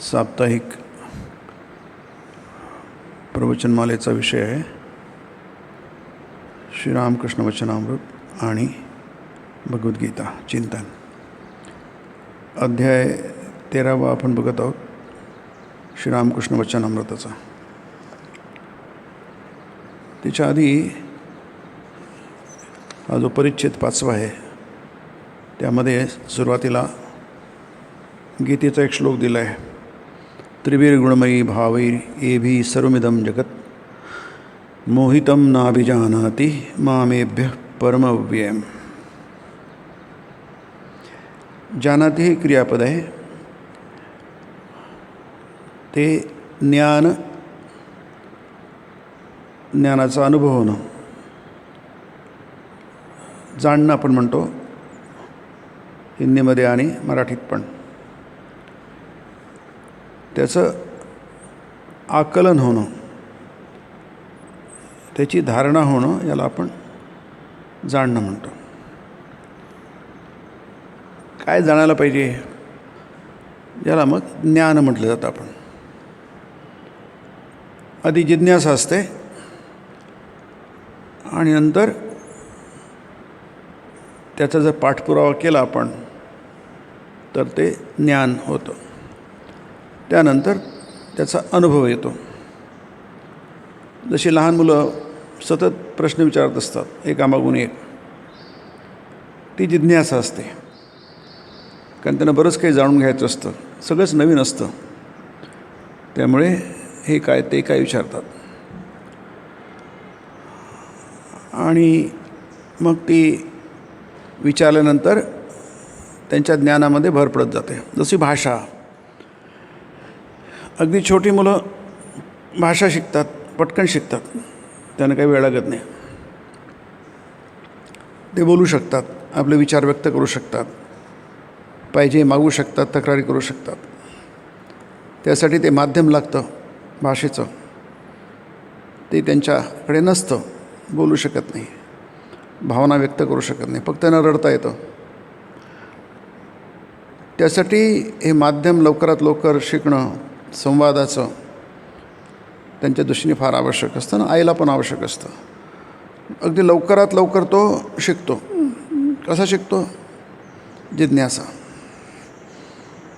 साप्ताहिक प्रवचनमालेचा विषय आहे श्रीरामकृष्ण वचनामृत आणि भगवद्गीता चिंतन. अध्याय 13 आपण बघत आहोत श्रीरामकृष्ण वचनामृताचा. त्याच्या आधी हा जो परिच्छेद 5 आहे त्यामध्ये सुरुवातीला गीतेचा एक श्लोक दिला आहे. त्रिवीर्गुणमयी भावैर एभी सर्वमिदं जगत मोहितं नाभिजानाति मामेभ्यः परमव्ययम्. जानाति हे क्रियापद आहे. ते ज्ञानाचा अनुभव होणं, जाणणं आपण म्हणतो हिंदीमध्ये आणि मराठीत पण. त्याचं आकलन होणं, त्याची धारणा होणं याला आपण जाणणं म्हणतो. काय जाणायला पाहिजे याला मग ज्ञान म्हटलं जातं. आपण आधी जिज्ञासा असते आणि नंतर त्याचा जर पाठपुरावा केला आपण तर ते ज्ञान होतं. त्यानंतर त्याचा अनुभव येतो. जशी लहान मुलं सतत प्रश्न विचारत असतात एकामागून एक, ती जिज्ञासा असते. कारण त्यांना बरंच काही जाणून घ्यायचं असतं, सगळंच नवीन असतं. त्यामुळे हे काय ते काय विचारतात आणि मग ती विचारल्यानंतर त्यांच्या ज्ञानामध्ये भर पडत जाते. जशी भाषा, अगदी छोटी मुलं भाषा शिकतात, पटकन शिकतात, त्यांना काही वेळ लागत नाही. ते बोलू शकतात, आपले विचार व्यक्त करू शकतात, पाहिजे मागू शकतात, तक्रारी करू शकतात. त्यासाठी ते माध्यम लागतं भाषेचं, ते त्यांच्याकडे नसतं. बोलू शकत नाही, भावना व्यक्त करू शकत नाही, फक्त त्यांना रडता येतं. त्यासाठी हे माध्यम लवकरात लवकर शिकणं, संवादाचं त्यांच्या दृष्टीने फार आवश्यक असतं ना. आईला पण आवश्यक असतं. अगदी लवकरात लवकर तो शिकतो. कसा शिकतो? जिज्ञासा.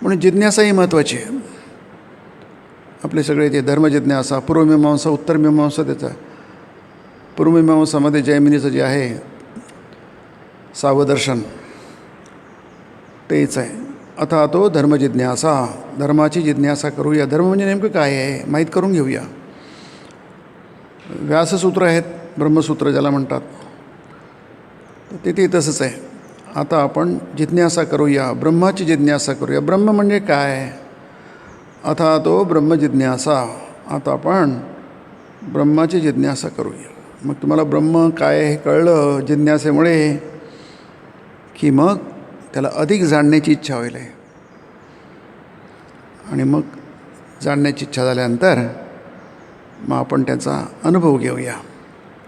म्हणून जिज्ञासाही महत्त्वाची आहे. आपले सगळे ते धर्मजिज्ञासा, पूर्वमीमांसा, उत्तरमीमांसा. त्याचा पूर्वमीमांसामध्ये जैमिनीचं जे आहे सावदर्शन तेच आहे. आता तो धर्मजिज्ञासा, धर्माची जिज्ञासा करूया. धर्म म्हणजे नेमकं काय आहे माहीत करून घेऊया. व्याससूत्र आहेत, ब्रह्मसूत्र ज्याला म्हणतात, ते तसंच आहे. आता आपण जिज्ञासा करूया, ब्रह्माची जिज्ञासा करूया. ब्रह्म म्हणजे काय? आता तो ब्रह्मजिज्ञासा. आता आपण ब्रह्माची जिज्ञासा करूया. मग तुम्हाला ब्रह्म काय हे कळलं जिज्ञासेमुळे की मग त्याला अधिक जाणण्याची इच्छा होईल. आणि मग जाणण्याची इच्छा झाल्यानंतर मग आपण त्याचा अनुभव घेऊया.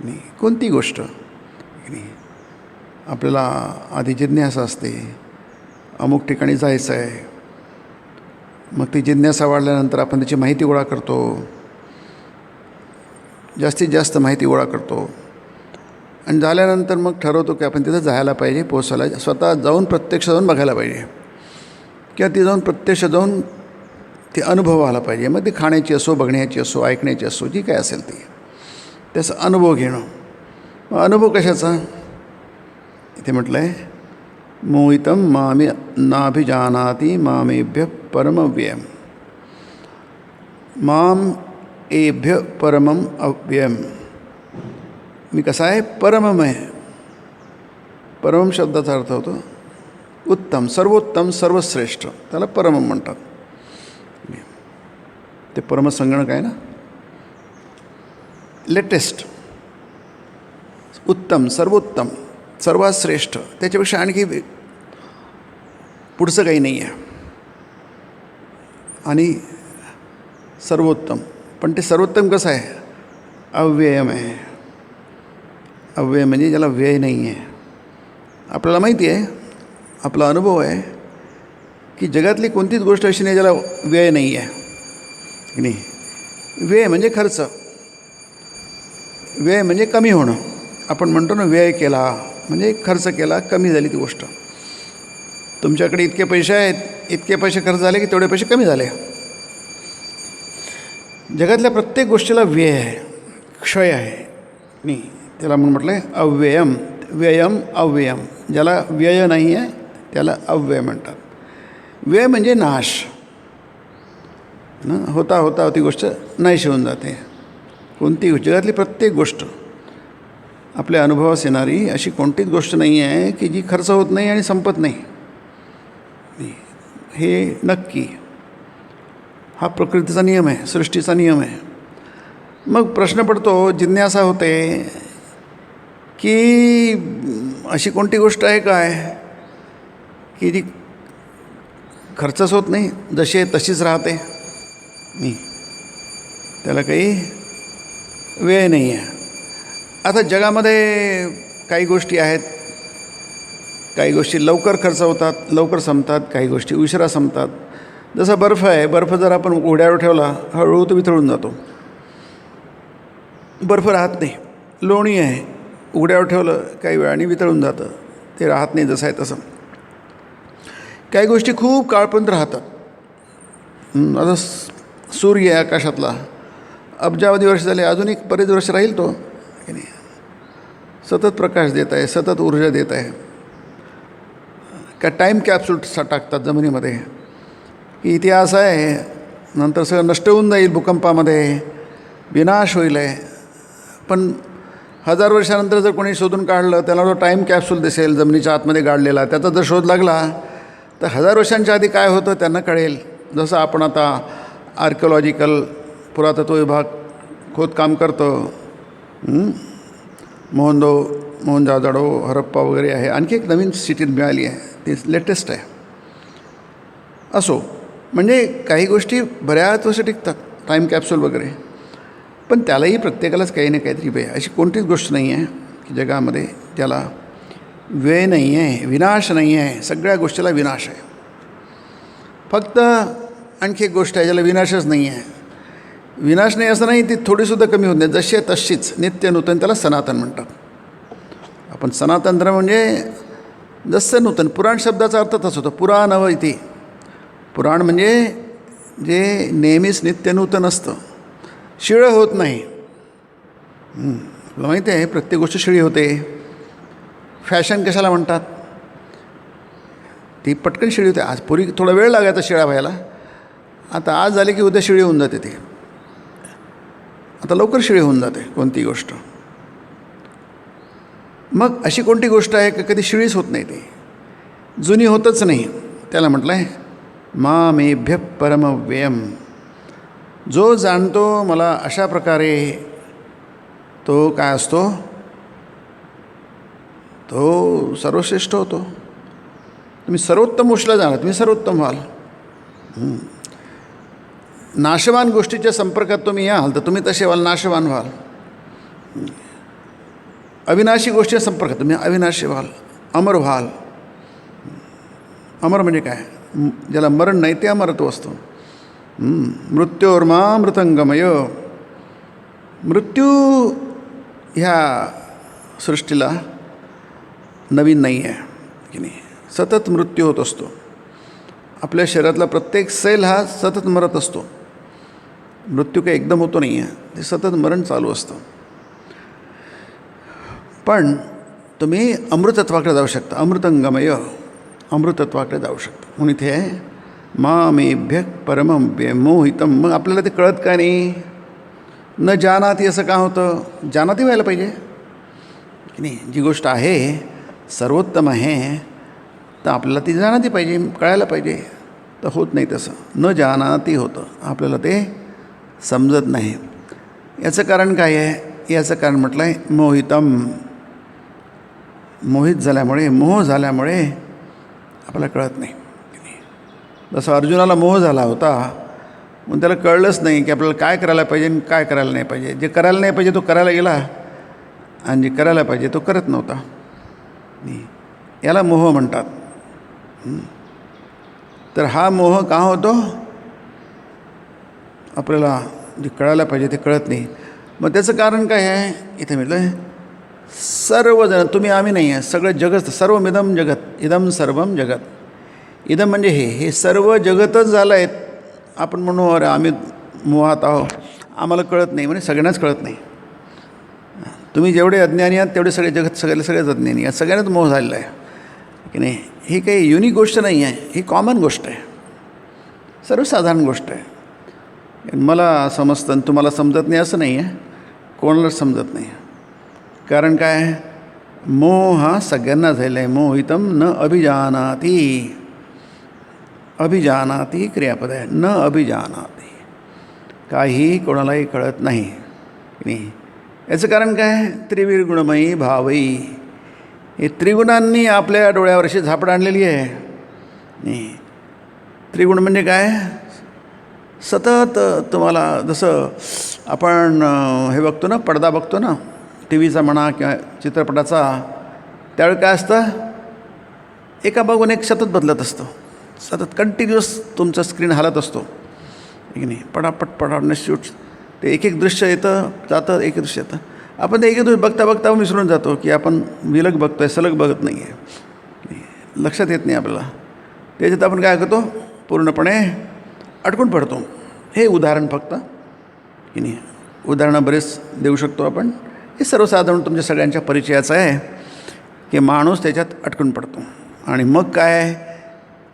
आणि कोणती गोष्ट आपल्याला आधी जिज्ञासा असते, अमुक ठिकाणी जायचं आहे. मग ती जिज्ञासा वाढल्यानंतर आपण त्याची माहिती गोळा करतो, जास्तीत जास्त माहिती गोळा करतो. आणि झाल्यानंतर मग ठरवतो की आपण तिथं जायला पाहिजे, पोचायला, स्वतः जाऊन प्रत्यक्ष जाऊन बघायला पाहिजे किंवा ती जाऊन प्रत्यक्ष जाऊन ते अनुभव आला पाहिजे. मग ती खाण्याची असो, बघण्याची असो, ऐकण्याची असो, जी काय असेल ती, त्याचा अनुभव घेणं. मग अनुभव कशाचा? इथे म्हटलं आहे मोहितं मामे नाभिजानाति मामेभ्यः परमव्ययम्. माम एभ्य परमम अव्ययम्. मी कसा आहे? परममय. परमम शब्दाचा अर्थ होतो उत्तम, सर्वोत्तम, सर्वश्रेष्ठ. त्याला परमम म्हणतात. ते परमसंगणक आहे ना, लेटेस्ट, उत्तम, सर्वोत्तम, सर्वात श्रेष्ठ. त्याच्यापेक्षा आणखी पुढचं काही नाही आहे. आणि सर्वोत्तम. पण ते सर्वोत्तम कसं आहे? अव्ययम आहे. अव्यय म्हणजे ज्याला व्यय नाही आहे. आपल्याला माहिती आहे, आपला अनुभव आहे की जगातली कोणतीच गोष्ट अशी नाही ज्याला व्यय नाही आहे की नाही. व्यय म्हणजे खर्च, व्यय म्हणजे कमी होणं. आपण म्हणतो ना व्यय केला म्हणजे खर्च केला, कमी झाली ती गोष्ट. तुमच्याकडे इतके पैसे आहेत, इतके पैसे खर्च झाले की तेवढे पैसे कमी झाले. जगातल्या प्रत्येक गोष्टीला व्यय आहे, क्षय आहे नाही. त्याला म्हणून म्हटलं आहे अव्ययम. व्ययम अव्ययम. ज्याला व्यय नाही आहे त्याला अव्यय म्हणतात. व्यय म्हणजे नाश ना. होता होता ती गोष्ट नाहीशी होऊन जाते. कोणती जगातली प्रत्येक गोष्ट आपल्या अनुभवास येणारी अशी कोणतीच गोष्ट नाही आहे की जी खर्च होत नाही आणि संपत नाही. हे नक्की हा प्रकृतीचा नियम आहे, सृष्टीचा नियम आहे. मग प्रश्न पडतो, जिज्ञासा होते की अशी कोणती गोष्ट आहे काय की जी खर्चच होत नाही, जशी आहे तशीच राहते नाही, त्याला काही वेळ नाही आहे. आता जगामध्ये काही गोष्टी आहेत, काही गोष्टी लवकर खर्च होतात, लवकर संपतात, काही गोष्टी उशिरा संपतात. जसा बर्फ आहे, बर्फ जर आपण उघड्यावर ठेवला हळूहळू तो वितळून जातो, बर्फ राहत नाही. लोणी आहे, उघड्यावर ठेवलं काही वेळाने वितळून जातं, ते राहत नाही जसं आहे तसं. काही गोष्टी खूप काळपर्यंत राहतात. आता सूर्य आहे आकाशातला, अब्जावधी वर्ष झाले, अजून एक बरेच वर्ष राहील तो की नाही. सतत प्रकाश देत आहे, सतत ऊर्जा देत आहे. का टाईम कॅप्सूल टाकतात जमिनीमध्ये की इतिहास आहे, नंतर सगळं नष्ट होऊन जाईल, भूकंपामध्ये विनाश होईल आहे. पण 1000 वर्षानंतर जर कोणी शोधून काढलं, त्याला तो टाईम कॅप्सूल दिसेल जमिनीच्या आतमध्ये गाडलेला, त्याचा जर शोध लागला तर 1000 वर्षांच्या आधी काय होतं त्यांना कळेल. जसं आपण आता आर्किओलॉजिकल पुरातत्व विभाग खोदकाम करतो, मोहनजोदडो, हरप्पा वगैरे आहे. आणखी एक नवीन सिटी मिळाली आहे, ती लेटेस्ट आहे. असो, म्हणजे काही गोष्टी बऱ्याच वर्ष टिकतात, टाईम कॅप्सूल वगैरे. पण त्यालाही प्रत्येकालाच काही ना काहीतरी वेळ. अशी कोणतीच गोष्ट नाही आहे की जगामध्ये त्याला वेळ नाही आहे, विनाश नाही आहे. सगळ्या गोष्टीला विनाश आहे. फक्त आणखी एक गोष्ट आहे ज्याला विनाशच नाही आहे. विनाश नाही असं नाही, ती थोडीसुद्धा कमी होत नाही, जशी आहे तशीच नित्य नूतन, त्याला सनातन म्हणतात. आपण सनातन धर्म म्हणजे जसं नूतन. पुराण शब्दाचा अर्थ तसा होतो, पुराणव इथे. पुराण म्हणजे जे नेहमीच नित्य नूतन असतं, शिळं होत नाही. तुला माहिती आहे प्रत्येक गोष्ट शिळी होते. फॅशन कशाला म्हणतात, ती पटकन शिळी होते. आज पूर्वी थोडा वेळ लागायचा शिळा व्हायला, आता आज झाले की उद्या शिळी होऊन जाते. ती आता लवकर शिळी होऊन जाते कोणती गोष्ट. मग अशी कोणती गोष्ट आहे की कधी शिळीच होत नाही, ती जुनी होतच नाही. त्याला म्हटलं आहे मामेभ्य परमव्ययम. जो जाणतो मला अशा प्रकारे, तो काय असतो, तो सर्वश्रेष्ठ होतो. तुम्ही सर्वोत्तम गोष्टीला जाणार, तुम्ही सर्वोत्तम व्हाल. नाशवान गोष्टीच्या संपर्कात तुम्ही याल तर तुम्ही तसे व्हाल, नाशवान व्हाल. अविनाशी गोष्टीच्या संपर्कात तुम्ही अविनाशी व्हाल, अमर व्हाल. अमर म्हणजे काय, ज्याला मरण नाही ते अमरत्व असतो. मृत्योर्मा मृतंगमय. मृत्यू ह्या सृष्टीला नवीन नाही आहे की नाही, सतत मृत्यू होत असतो. आपल्या शरीरातला प्रत्येक सेल हा सतत मरत असतो. मृत्यू काही एकदम होतो नाही आहे, ते सतत मरण चालू असतं. पण तुम्ही अमृतत्वाकडे जाऊ शकता, अमृतंगमय, अमृतत्वाकडे जाऊ शकता. म्हणून इथे आहे मामेभ्य परमं मोहितम. मग आपल्याला ते कळत का नाही, न जानाती असं का होतं. जानाती व्हायला पाहिजे की नाही. जी गोष्ट आहे सर्वोत्तम आहे तर आपल्याला ती जानाती पाहिजे, कळायला पाहिजे. तर होत नाही तसं, न जानाती होतं, आपल्याला ते समजत नाही. याचं कारण काय आहे, याचं कारण म्हटलं आहे मोहितम. मोहित झाल्यामुळे, मोह झाल्यामुळे आपल्याला कळत नाही. जसं अर्जुनाला मोह झाला होता म्हणून त्याला कळलंच नाही की आपल्याला काय करायला पाहिजे आणि काय करायला नाही पाहिजे. जे करायला नाही पाहिजे तो करायला गेला आणि जे करायला पाहिजे तो करत नव्हता. याला मोह म्हणतात. तर हा मोह का होतो? आपल्याला जे कळायला पाहिजे ते कळत नाही. मग त्याचं कारण काय आहे? इथे म्हटलं आहे सर्वजण, तुम्ही आम्ही नाही आहे, सगळं जगत, सर्वमिदम जगत, इदम सर्वम जगत. इदम म्हणजे हे सर्व जगतच झालं आहे. आपण म्हणू अरे आम्ही मोहात आहो, आम्हाला कळत नाही, म्हणजे सगळ्यांनाच कळत नाही. तुम्ही जेवढे अज्ञानी आहात तेवढे सगळे जगत सगळेच अज्ञानी आहेत. सगळ्यांनाच मोह झालेला आहे की नाही. ही काही युनिक गोष्ट नाही आहे, ही कॉमन गोष्ट आहे, सर्वसाधारण गोष्ट आहे. मला समजतं आणि तुम्हाला समजत नाही असं नाही आहे, कोणालाच समजत नाही. कारण काय? मोह हा सगळ्यांना झालेला आहे. मोहितम न अभिजानाती. अभिजानाती क्रियापद आहे, न अभिजानाती. काही कोणालाही कळत नाही. याचं कारण काय? त्रिविर्गुणमयी भावई. हे त्रिगुणांनी आपल्या डोळ्यावर अशी झापड आणलेली आहे. नाही, त्रिगुण म्हणजे काय? सतत तुम्हाला, जसं आपण हे बघतो ना, पडदा बघतो ना, टी व्हीचा म्हणा किंवा चित्रपटाचा, त्यावेळी काय असतं? एका बघून एक सतत बदलत असतं, सतत कंटिन्युअस तुमचा स्क्रीन हलत असतो की नाही. पटापट शूट, ते एक दृश्य येतं जातं, एक दृश्य येतं. आपण ते एक दृश्य बघता बघता विसरून जातो की आपण विलग बघतो आहे, सलग बघत नाही आहे, लक्षात येत नाही आपल्याला. त्याच्यात आपण काय करतो? पूर्णपणे अडकून पडतो. हे उदाहरण फक्त की नाही, उदाहरणं बरेच देऊ शकतो आपण. हे सर्वसाधारण तुमच्या सगळ्यांच्या परिचयाचं आहे की माणूस त्याच्यात अडकून पडतो. आणि मग काय?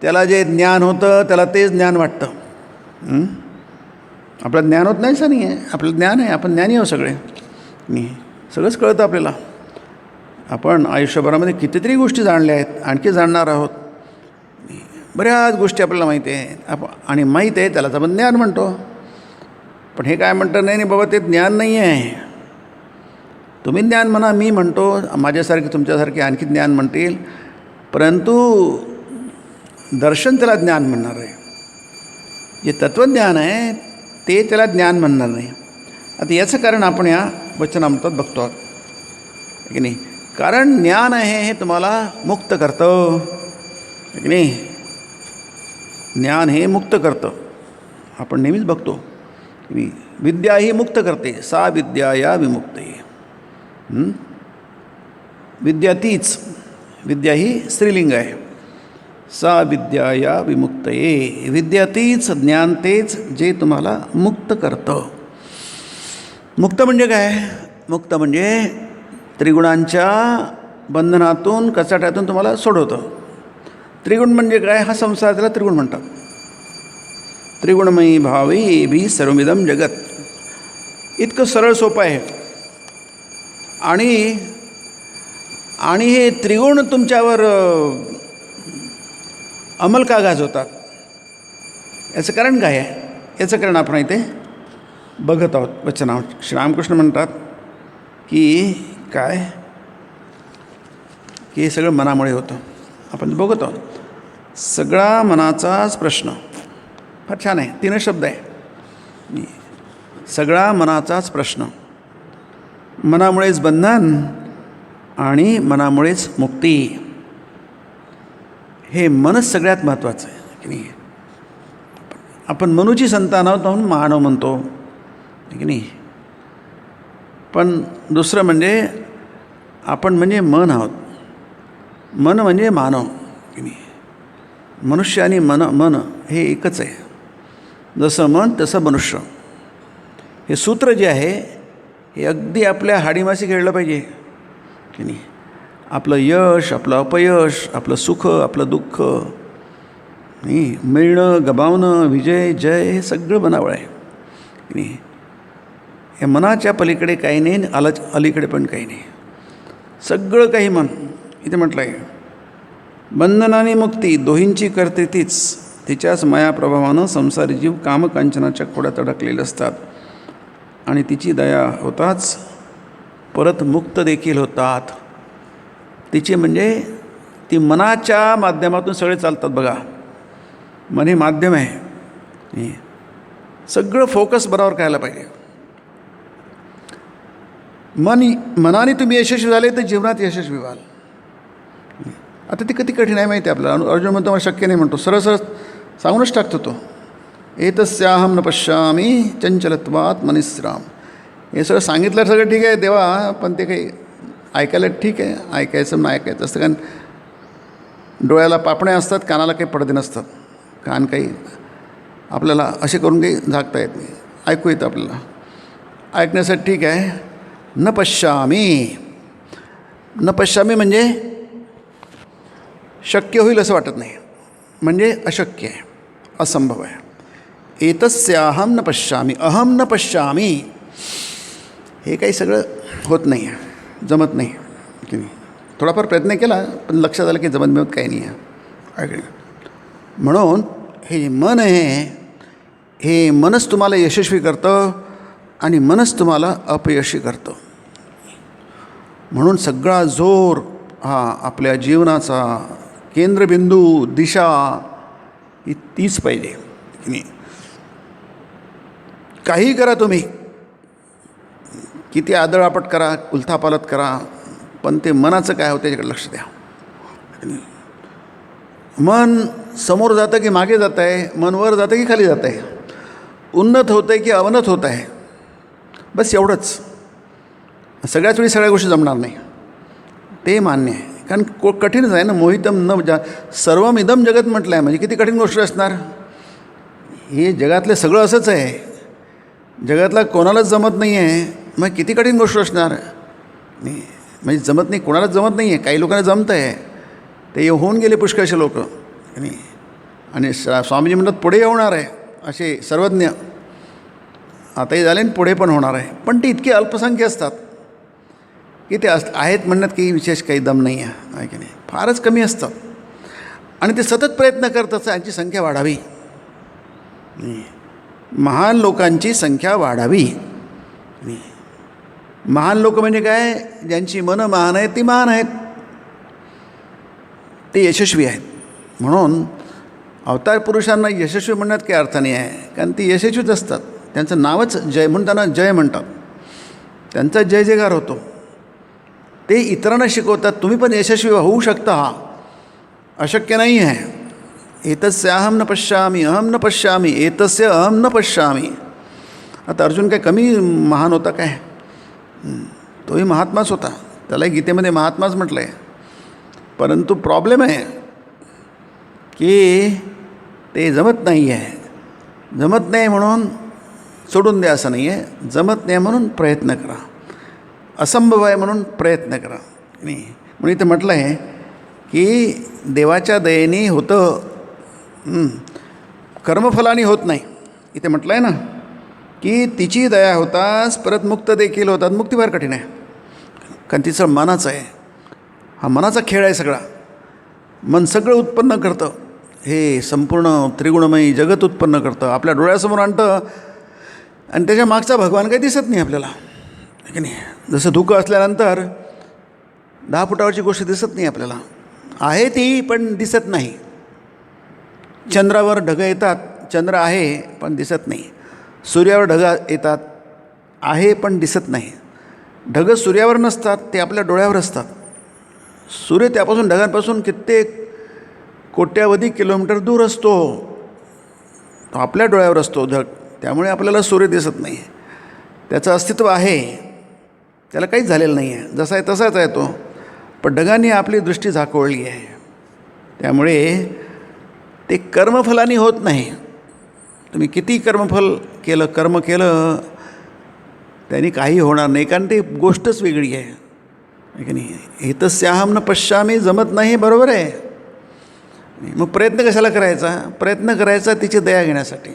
त्याला जे ज्ञान होतं त्याला तेच ज्ञान वाटतं. आपलं ज्ञान होत नाही असं नाही आहे, आपलं ज्ञान आहे, आपण ज्ञानी आहोत सगळे. नाही, सगळंच कळतं आपल्याला. आपण आयुष्यभरामध्ये कितीतरी गोष्टी जाणल्या आहेत, आणखी जाणणार आहोत. बऱ्याच गोष्टी आपल्याला माहिती आहे आणि माहीत आहे, त्यालाच आपण ज्ञान म्हणतो. पण हे काय म्हणतं? नाही बाबा, ते ज्ञान नाही आहे. तुम्ही ज्ञान म्हणा, मी म्हणतो, माझ्यासारखे तुमच्यासारखे आणखी ज्ञान म्हणतील, परंतु दर्शन त्याला ज्ञान म्हणणार आहे. जे तत्त्वज्ञान आहे ते त्याला ज्ञान म्हणणार नाही. आता याचं कारण आपण या वचनामृतात बघतो आहोत की नाही. कारण ज्ञान आहे हे तुम्हाला मुक्त करतं की नाही. ज्ञान हे मुक्त करतं. आपण नेहमीच बघतो की विद्या ही मुक्त करते, सा विद्या या विमुक्ते. विद्या तीच, विद्या ही स्त्रीलिंग आहे. सा विद्या या विमुक्तये. विद्या तीच, ज्ञान तेच जे तुम्हाला मुक्त करतं. मुक्त म्हणजे काय? मुक्त म्हणजे त्रिगुणांच्या बंधनातून, कचाट्यातून तुम्हाला सोडवतं. त्रिगुण म्हणजे काय? हा संसार, त्याला त्रिगुण म्हणतात. त्रिगुणमयी भावी भी सर्वमिदम जगत. इतकं सरळ सोपं आहे. आणि हे त्रिगुण तुमच्यावर अंमल का गाजवतात? याचं कारण काय आहे? याचं कारण आपण इथे बघत आहोत वचनावर. श्रीरामकृष्ण म्हणतात की काय, की हे सगळं मनामुळे होतं. आपण बघत आहोत, सगळा मनाचाच प्रश्न. फार छान आहे, 3 शब्द आहे. सगळा मनाचाच प्रश्न. मनामुळेच बंधन आणि मनामुळेच मुक्ती. हे मनच सगळ्यात महत्त्वाचं आहे की नाही. आपण मनूची संतान आहोत म्हणून मानव म्हणतो की नाही. पण दुसरं म्हणजे आपण म्हणजे मन आहोत. मन म्हणजे मानव की नाही. मनुष्य आणि मन हे एकच आहे. जसं मन तसं मनुष्य. हे सूत्र जे आहे हे अगदी आपल्या हाडीमाशी खेळलं पाहिजे की नाही. आपलं यश, आपलं अपयश, आपलं सुख, आपलं दुःख, नाही, मिळणं, गमावणं, विजय, जय, हे सगळं मनावर आहे की नाही. या मनाच्या पलीकडे काही नाही, अलीकडे पण काही नाही. सगळं काही मन. इथे म्हटलं आहे, बंधन आणि मुक्ती दोहींची करते तीच. तिच्याच मायाप्रभावानं संसारी जीव कामकांचनाच्या खोड्यात अडकलेले असतात आणि तिची दया होताच परत मुक्त देखील होतात. तिची म्हणजे ती मनाच्या माध्यमातून सगळे चालतात. बघा, मन हे माध्यम आहे. सगळं फोकस बरोबर करायला पाहिजे. मनाने तुम्ही यशस्वी झाले तर जीवनात यशस्वी व्हाल. आता ती किती कठीण आहे माहिती आहे आपल्याला. अर्जुन म्हणतो मला शक्य नाही म्हणतो. सरळ सांगूनच टाकतो तो. एतस्याहम न पश्यामी चंचलत्वात् मनिस्राम. हे सगळं सांगितलं सगळं ठीक आहे देवा, पण ते काही ऐकायला ठीक आहे, ऐकायचं नाही ऐकायचं असतं. कारण डोळ्याला पापण्या असतात, कानाला काही पडदे नसतात. कान काही आपल्याला असे करून काही झाकता येत नाही, ऐकू येतं आपल्याला. ऐकण्यासाठी ठीक आहे. न पश्यामी, न पश्यामी म्हणजे शक्य होईल असं वाटत नाही, म्हणजे अशक्य आहे, असंभव आहे. एतस्याहम न पश्यामी, अहम न पश्यामी, हे काही सगळं होत नाही आहे, जमत नाही की नाही. थोडाफार प्रयत्न केला पण लक्षात आलं की जमत काही नाही आहे. म्हणून हे मन आहे, हे मनच तुम्हाला यशस्वी करतं आणि मनच तुम्हाला अपयशी करतं. म्हणून सगळा जोर हा आपल्या जीवनाचा केंद्रबिंदू, दिशा ही तीच पाहिजे की नाही. काहीही करा तुम्ही, किती आदळआपट करा, उलथापालथ करा, पण ते मनाचं काय होतं त्याच्याकडे लक्ष द्या. मन समोर जातं की मागे जात आहे, मन वर जातं की खाली जात आहे, उन्नत होतं आहे की अवनत होत आहे, बस एवढंच. सगळ्याच वेळी सगळ्या गोष्टी जमणार नाही, ते मान्य आहे. कारण कठीणच आहे ना. मोहितम न सर्वमिदम जगत म्हटलं आहे, म्हणजे किती कठीण गोष्ट असणार. हे जगातलं सगळं असंच आहे, जगातला कोणालाच जमत नाही आहे, मग किती कठीण गोष्ट असणार. नाही म्हणजे जमत नाही, कोणालाच जमत नाही आहे. काही लोकांना जमतं आहे, ते होऊन गेले पुष्कळशे लोक नाही. आणि स्वामीजी म्हणतात पुढे होणार आहे असे सर्वज्ञ, आताही झाले आणि पुढे पण होणार आहे. पण ते इतके अल्पसंख्य असतात की ते आहेत म्हणण्यात काही विशेष काही दम नाही आहे की नाही, फारच कमी असतात. आणि ते सतत प्रयत्न करतात त्यांची संख्या वाढावी, महान लोकांची संख्या वाढावी. महान लोक म्हणजे काय, ज्यांची मनं महान आहेत ती महान आहेत, ते यशस्वी आहेत. म्हणून अवतार पुरुषांना यशस्वी म्हणण्यात काही अर्थ नाही आहे, कारण ती यशस्वीच असतात. त्यांचं नावच जय म्हणून त्यांना जय म्हणतात, त्यांचा जय जयकार होतो. ते इतरांना शिकवतात तुम्ही पण यशस्वी होऊ शकता, अशक्य नाही आहे. एतस्य अहम न पश्यामी, अहम न पश्यामी, एतस्य अहम न पश्यामी. आता अर्जुन काय कमी महान होता काय, तोही महात्माच होता, त्यालाही गीतेमध्ये महात्माच म्हटलं आहे. परंतु प्रॉब्लेम आहे की ते जमत नाही आहे. जमत नाही म्हणून सोडून द्या असं नाही आहे, जमत नाही म्हणून प्रयत्न करा, असंभव आहे म्हणून प्रयत्न करा. नाही म्हणून इथं म्हटलं आहे की देवाच्या दयेने होतं, कर्मफलानी होत नाही. इथे म्हटलं आहे ना की तिची दया होताच परत मुक्त देखील होतात. मुक्ती फार कठीण आहे, कारण तिचं मनाचं आहे, हा मनाचा खेळ आहे सगळा. मन सगळं उत्पन्न करतं, हे संपूर्ण त्रिगुणमयी जगत उत्पन्न करतं, आपल्या डोळ्यासमोर आणतं आणि त्याच्या मागचा भगवान काही दिसत नाही आपल्याला की नाही. जसं धुकं असल्यानंतर 10 फुटावरची गोष्ट दिसत नाही आपल्याला, आहे ती पण दिसत नाही. चंद्रावर ढगं येतात, चंद्र आहे पण दिसत नाही. सूर्यावर ढगं येतात, आहे पण दिसत नाही. ढगं सूर्यावर नसतात, ते आपल्या डोळ्यावर असतात. सूर्य त्यापासून ढगांपासून कित्येक कोट्यावधी किलोमीटर दूर असतो, तो आपल्या डोळ्यावर असतो ढग, त्यामुळे आपल्याला सूर्य दिसत नाही. त्याचं अस्तित्व आहे, त्याला काहीच झालेलं नाही आहे, जसा आहे तसाच आहे तो, पण ढगांनी आपली दृष्टी झाकोळली आहे. त्यामुळे ते कर्मफलानी होत नाही. तुम्ही किती कर्म केलं त्यांनी काही होणार नाही, कारण ती गोष्टच वेगळी आहे की नाही. एतस्याहम न पश्यामी जमत नाही, बरोबर आहे. मग प्रयत्न कशाला करायचा, प्रयत्न करायचा तिची दया घेण्यासाठी.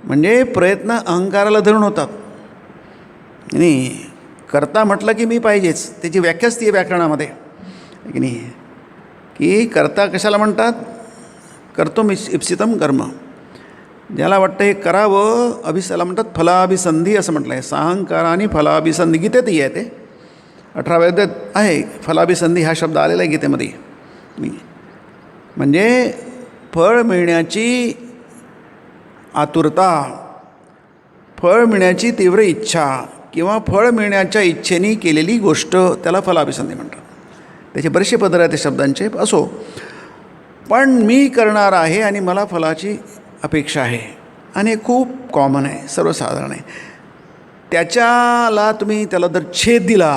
म्हणजे प्रयत्न अहंकाराला धरून होतात. नाही करता म्हटलं की मी पाहिजेच, त्याची व्याख्याच ती आहे व्याकरणामध्ये की नाही, की करता कशाला म्हणतात, कर्तुम इप्सितम कर्म. ज्याला वाटतं हे करावं, त्याला म्हणतात फलाभिसंधी असं म्हटलं आहे. साहंकार आणि फलाभिसंधी गीतेतही आहे, ते 18व्या अध्यायात आहे. फलाभिसंधी हा शब्द आलेला आहे गीतेमध्ये. म्हणजे फळ मिळण्याची आतुरता, फळ मिळण्याची तीव्र इच्छा किंवा फळ मिळण्याच्या इच्छेने केलेली गोष्ट, त्याला फलाभिसंधी म्हणतात. त्याचे बरेचसे पदर आहेत ते शब्दांचे. असो, पण मी करणार आहे आणि मला फलाची अपेक्षा आहे, आणि हे खूप कॉमन आहे, सर्वसाधारण आहे. तुम्ही त्याला जर छेद दिला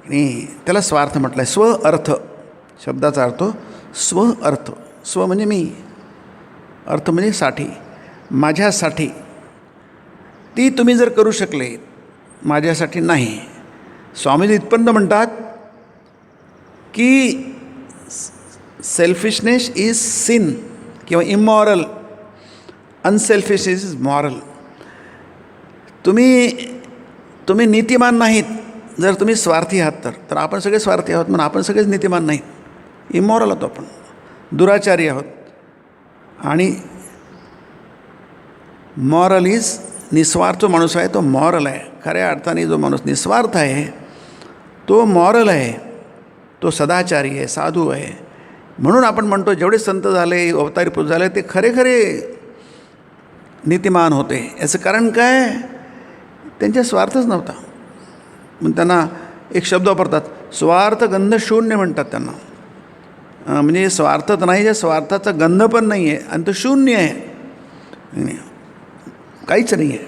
आणि त्याला स्वार्थ म्हटलं आहे. स्व अर्थ शब्दाचा अर्थ स्व अर्थ. स्व म्हणजे मी, अर्थ म्हणजे साठी, माझ्यासाठी. ती तुम्ही जर करू शकले, माझ्यासाठी नाही. स्वामीजी इथपर्यंत म्हणतात की सेल्फिशनेस इज सिन किंवा इमॉरल, अनसेल्फिश इज मॉरल. तुम्ही नीतिमान नाहीत जर तुम्ही स्वार्थी आहात तर आपण सगळे स्वार्थी आहोत म्हणून आपण सगळेच नीतिमान नाहीत. इमॉरल आहोत आपण, दुराचारी आहोत. आणि मॉरल इज, निस्वार्थ जो माणूस आहे तो मॉरल आहे. खऱ्या अर्थाने जो माणूस निस्वार्थ आहे तो मॉरल आहे, तो सदाचारी आहे, साधू आहे. म्हणून आपण म्हणतो जेवढे संत झाले, अवतारी पुरुष झाले, ते खरे खरे नीतिमान होते. याचं कारण काय? त्यांच्या स्वार्थच नव्हता. मग त्यांना एक शब्द वापरतात, स्वार्थ गंध शून्य म्हणतात त्यांना. म्हणजे स्वार्थ तर नाही, ज्या स्वार्थाचा गंध पण नाही आहे आणि तो शून्य आहे, काहीच नाही आहे,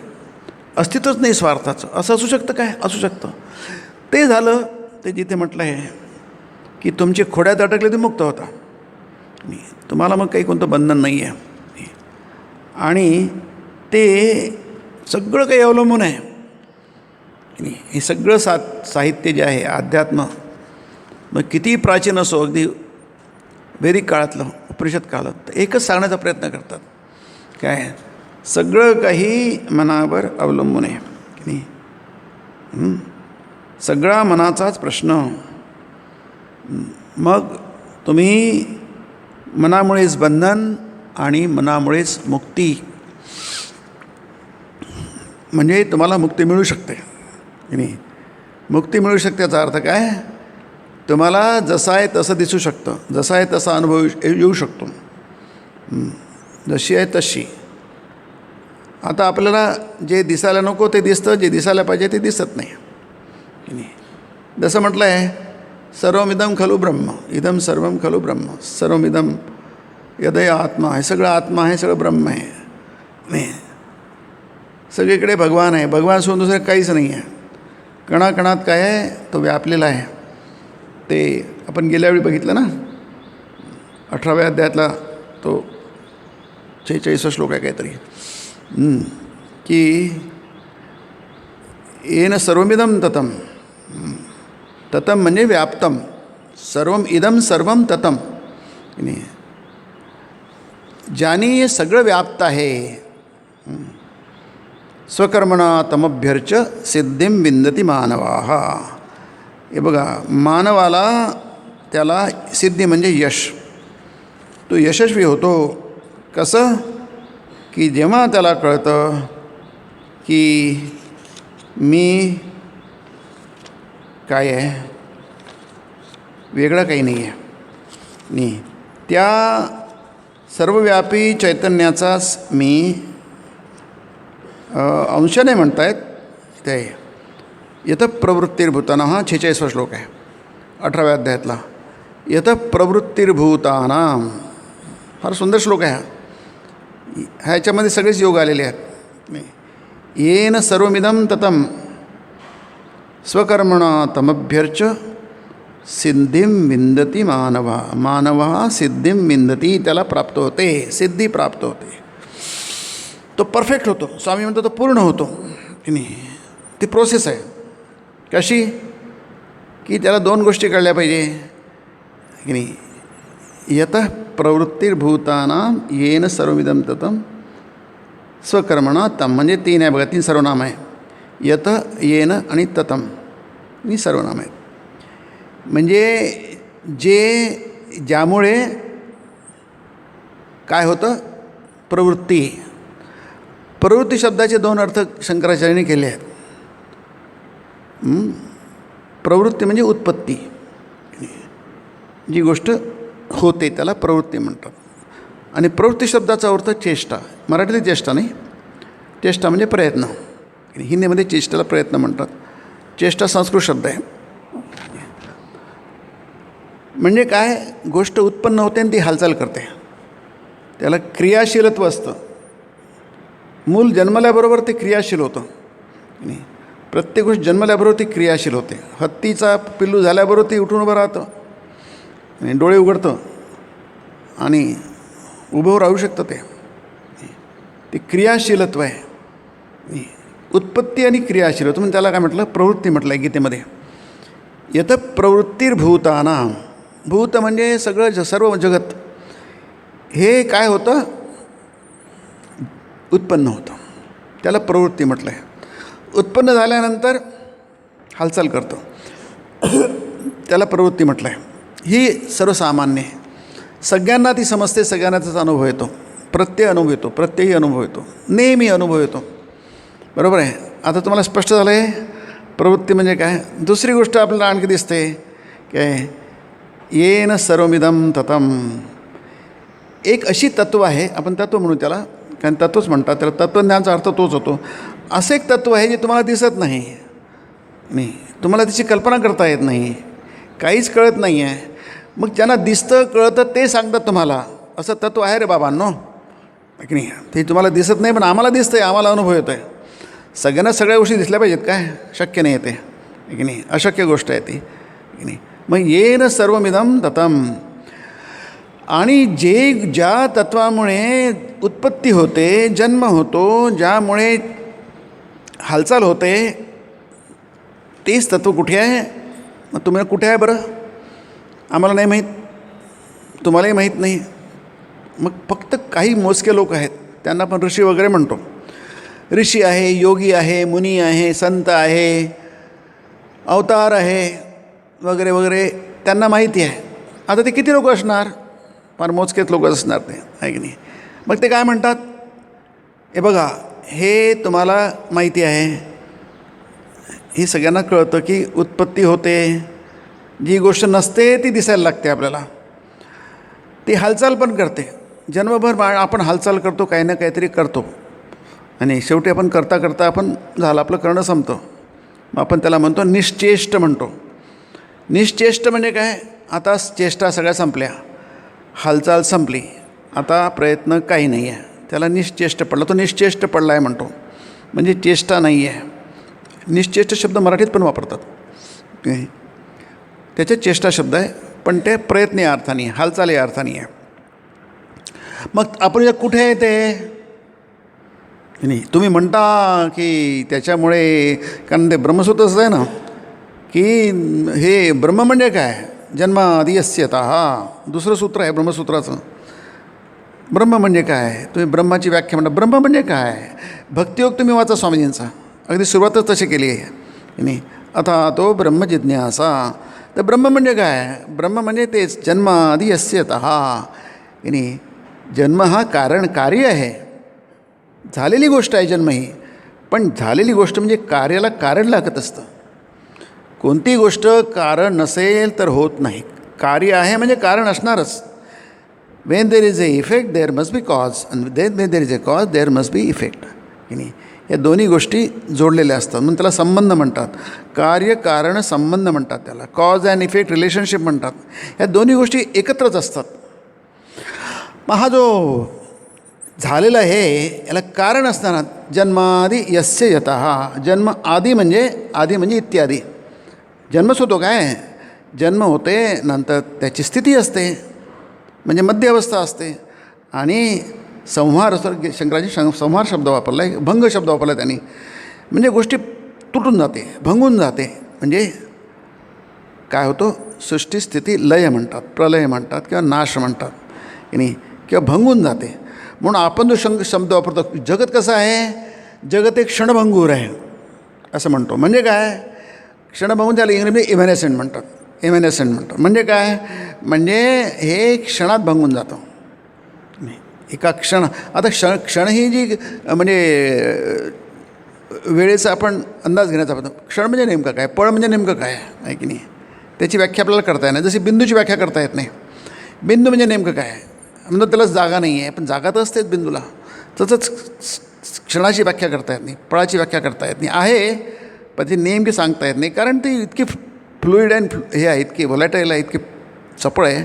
अस्तित्वच नाही स्वार्थाचं. असं असू शकतं काय? असू शकतं. ते झालं ते जिथे म्हटलं आहे की तुमचे खोड्यात अटकले ते मुक्त होता, तुम्हाला मग काही कोणतं बंधन नाही आहे. आणि ते सगळं काही अवलंबून आहे. हे सगळं साहित्य जे आहे, अध्यात्म, मग कितीही प्राचीन असो, अगदी वैदिक काळातलं, उपनिषद काळात, तर एकच सांगण्याचा प्रयत्न करतात, काय सगळं काही मनावर अवलंबून आहे की नाही. सगळा मनाचाच प्रश्न. मग तुम्ही मनामुळेच बंधन आणि मनामुळेच मुक्ती, म्हणजे तुम्हाला मुक्ती मिळू शकते की नाही. मुक्ती मिळू शकते याचा अर्थ काय? तुम्हाला जसं आहे तसं दिसू शकतं, जसा आहे तसा अनुभव येऊ शकतो, जशी आहे तशी. आता आपल्याला जे दिसायला नको ते दिसतं, जे दिसायला पाहिजे ते दिसत नाही. जसं म्हटलं आहे, सर्वमिदं खलु ब्रह्म, इदं सर्वं खलु ब्रह्म, सर्वमिदं यदय आत्मा. हे सगळं आत्मा आहे, सगळं ब्रह्म आहे. नाही, सगळीकडे भगवान आहे. भगवान सोडून दुसरं काहीच नाही आहे. कणाकणात काय आहे? तो व्यापलेला आहे. ते आपण गेल्या वेळी बघितलं ना, 18व्या अध्यायातला तो 46 श्लोक आहे काहीतरी, की येन सर्वमिदं ततं. ततं म्हणजे व्याप्तम, सर्वम इदं सर्वम ततं. ज्याने हे सगळं व्याप्त आहे, स्वकर्मणा तमभ्यर्च सिद्धिं विंदती मानवाः. हे बघा, मानवाला त्याला सिद्धी म्हणजे यश, तो यशस्वी होतो. कसं? की जेव्हा त्याला कळतं की मी काय आहे, वेगळं काही नाही आहे, नाही, त्या सर्वव्यापी चैतन्याचाच मी अंश नाही म्हणतायत ते. यत प्रवृत्तिर्भूतानां, 46वा श्लोक आहे 18व्या अध्यायातला. यत प्रवृत्तिर्भूतानां, फार सुंदर श्लोक आहे हा. ह्याच्यामध्ये सगळेच योग आलेले आहेत. येन सर्वमिदं ततं स्वकर्मणा तमभ्यर्च सिद्धिं विंदती मानवा. मानवा सिद्धिं विंदती, त्याला प्राप्त होते, सिद्धी प्राप्त होते, तो परफेक्ट होतो. स्वामी म्हणतो तो पूर्ण होतो की नाही. ती प्रोसेस आहे. कशी? की त्याला दोन गोष्टी कळल्या पाहिजे की नाही. यतः प्रवृत्तिर्भूतानां येन सर्वमिदं ततं स्वकर्मणा तम, म्हणजे 3 आहे बघा, 3 सर्वनाम आहे. यत, येन आणि ततं ही सर्वनाम आहेत. म्हणजे ज्यामुळे काय होतं? प्रवृत्ती. प्रवृत्ती शब्दाचे 2 अर्थ शंकराचार्यांनी केले आहेत. प्रवृत्ती म्हणजे उत्पत्ती, जी गोष्ट होते त्याला प्रवृत्ती म्हणतात. आणि प्रवृत्ती शब्दाचा अर्थ चेष्टा. मराठीतली चेष्टा नाही, चेष्टा म्हणजे प्रयत्न. हिंदीमध्ये चेष्टाला प्रयत्न म्हणतात. चेष्टा संस्कृत शब्द आहे. म्हणजे काय, गोष्ट उत्पन्न होते आणि ती हालचाल करते, त्याला क्रियाशीलत्व असतं. मूल जन्मल्याबरोबर ते क्रियाशील होतं. नाही, प्रत्येक गोष्ट जन्मल्याबरोबर ती क्रियाशील होते. हत्तीचा पिल्लू झाल्याबरोबर ती उठून उभं राहतं आणि डोळे उघडतं आणि उभं राहू शकतं. ते क्रियाशीलत्व आहे. उत्पत्ती आणि क्रियाशीलत्व म्हणजे त्याला काय म्हटलं, प्रवृत्ती म्हटलं आहे गीतेमध्ये. यत प्रवृत्तीर्भूतानां, भूत म्हणजे सगळं सर्व जगत, हे काय होतं, उत्पन्न होतं, त्याला प्रवृत्ती म्हटलं आहे. उत्पन्न झाल्यानंतर हालचाल करतं, त्याला प्रवृत्ती म्हटलं आहे. ही सर्वसामान्य आहे, सगळ्यांना ती समजते, सगळ्यांना त्याचा अनुभव येतो, प्रत्येक अनुभव येतो, प्रत्येकी अनुभव येतो, नेहमी अनुभव येतो. बरोबर आहे. आता तुम्हाला स्पष्ट झालं आहे प्रवृत्ती म्हणजे काय. दुसरी गोष्ट आपल्याला आणखी दिसते काय, येन सर्वमिदं ततं. एक अशी तत्व आहे, आपण तत्व म्हणू त्याला, कारण तत्वच म्हणतात त्याला, तत्वज्ञानाचा अर्थ तोच होतो. असं एक तत्व आहे जे तुम्हाला दिसत नाही, तुम्हाला त्याची कल्पना करता येत नाही, काहीच कळत नाही आहे. मग ज्यांना दिसतं कळतं ते सांगतात तुम्हाला असं तत्व आहे रे बाबांनो, की नाही. ते तुम्हाला दिसत नाही पण आम्हाला दिसतं आहे, आम्हाला अनुभव येतो आहे. सगळ्यांना सगळ्या गोष्टी दिसल्या पाहिजेत काय, शक्य नाही येते, की नाही, अशक्य गोष्ट आहे ती, की नाही. मग येन सर्वमिदं ततं. आणि ज्या तत्वामुळे उत्पत्ती होते, जन्म होतो, ज्यामुळे हालचाल होते, तेच तत्व कुठे आहे. मग तुम्ही कुठे आहे बरं, आम्हाला नाही माहीत, तुम्हालाही माहीत नाही. मग फक्त काही मोजके लोक आहेत, त्यांना आपण ऋषी वगैरे म्हणतो. ऋषी आहे, योगी आहे, मुनी आहे, संत आहे, अवतार आहे वगैरे वगैरे, त्यांना माहिती आहे. आता ते किती लोक असणार, फार मोजकेच लोक असणार ते, आहे की नाही. मग ते काय म्हणतात, हे बघा, हे तुम्हाला माहिती आहे, हे सगळ्यांना कळतं की उत्पत्ती होते, जी गोष्ट नसते ती दिसायला लागते आपल्याला, ती हालचाल पण करते. जन्मभर आपण हालचाल करतो, काही ना काहीतरी करतो, आणि शेवटी आपण करता करता आपण झालं, आपलं करणं संपतं. मग आपण त्याला म्हणतो निश्चेष्ट म्हणतो. निश्चेष्ट म्हणजे काय, आता चेष्टा सगळ्या संपल्या, हालचाल संपली, आता प्रयत्न काही नाही आहे, त्याला निश्चेष्ट पडला, तो निश्चेष्ट पडला आहे म्हणतो. म्हणजे चेष्टा नाही आहे. निश्चेष्ट शब्द मराठीत पण वापरतात, त्याच्यात चेष्टा शब्द आहे, पण ते प्रयत्न या अर्थाने, हालचाल या अर्थाने आहे. मग आपण कुठे आहे ते नाही. तुम्ही म्हणता की त्याच्यामुळे, कारण ते ब्रह्मसूत्रच आहे ना, की हे ब्रह्म म्हणजे काय, जन्मादि यस्यतः, दुसरं सूत्र आहे ब्रह्मसूत्राचं. ब्रह्म म्हणजे काय, तुम्ही ब्रह्माची व्याख्या म्हणता. ब्रह्म म्हणजे काय, भक्तियोग तुम्ही वाचा स्वामीजींचा, अगदी सुरुवातच तशी केली आहे, नाही. अथा तो ब्रह्म जिज्ञासा. तर ब्रह्म म्हणजे काय, ब्रह्म म्हणजे तेच जन्मादि यस्यतः, नाही. जन्म हा कारण कार्य आहे, झालेली गोष्ट आहे जन्म ही, पण झालेली गोष्ट म्हणजे कार्याला कारण लागत असतं. कोणती गोष्ट कारण नसेल तर होत नाही, कार्य आहे म्हणजे कारण असणारच. When there is a effect there must be cause, and when there is a cause there must be effect, की नाही. या दोन्ही गोष्टी जोडलेल्या असतात, म्हणून त्याला संबंध म्हणतात. कार्य कारण संबंध म्हणतात त्याला, कॉज अँड इफेक्ट रिलेशनशिप म्हणतात. या दोन्ही गोष्टी एकत्रच असतात. मग हा जो झालेला आहे याला कारण असताना जन्मादि यस्य यतः, जन्म आदी म्हणजे इत्यादी. जन्मच होतो काय, जन्म होते, नंतर त्याची स्थिती असते, म्हणजे मध्य अवस्था असते, आणि संहार असतो. शंकराजी संहार शब्द वापरला आहे, भंग शब्द वापरला त्यांनी, म्हणजे गोष्टी तुटून जाते, भंगून जाते. म्हणजे काय होतं, सृष्टी स्थिती लय म्हणतात, प्रलय म्हणतात, किंवा नाश म्हणतात, की नाही, किंवा भंगून जाते. म्हणून आपण जो शब्द वापरतो, जगत कसं आहे, जगत एक क्षणभंगूर आहे असं म्हणतो. म्हणजे काय, क्षणभंगूर, त्याला इंग्रजीमध्ये इव्हॅनेसेंट म्हणतात. म्हणजे काय, म्हणजे हे क्षणात भंगून जातं, एका क्षण. आता क्षण ही जी म्हणजे वेळेचा आपण अंदाज घेण्याचा पद्धत. क्षण म्हणजे नेमकं काय, पळ म्हणजे नेमकं काय आहे की नाही, त्याची व्याख्या आपल्याला करता येत नाही. जशी बिंदूची व्याख्या करता येत नाही. बिंदू म्हणजे नेमकं काय, म्हणजे त्याला जागा नाही आहे, पण जागा तर असतेच बिंदूला. तसंच क्षणाची व्याख्या करता येत नाही, पळाची व्याख्या करता येत नाही. आहे पण ती नेमकी सांगता येत नाही, कारण ती इतकी फ्लुईड अँड हे आहे, इतकी व्हॉलॅटाईल आहे, इतकी चपळ आहे,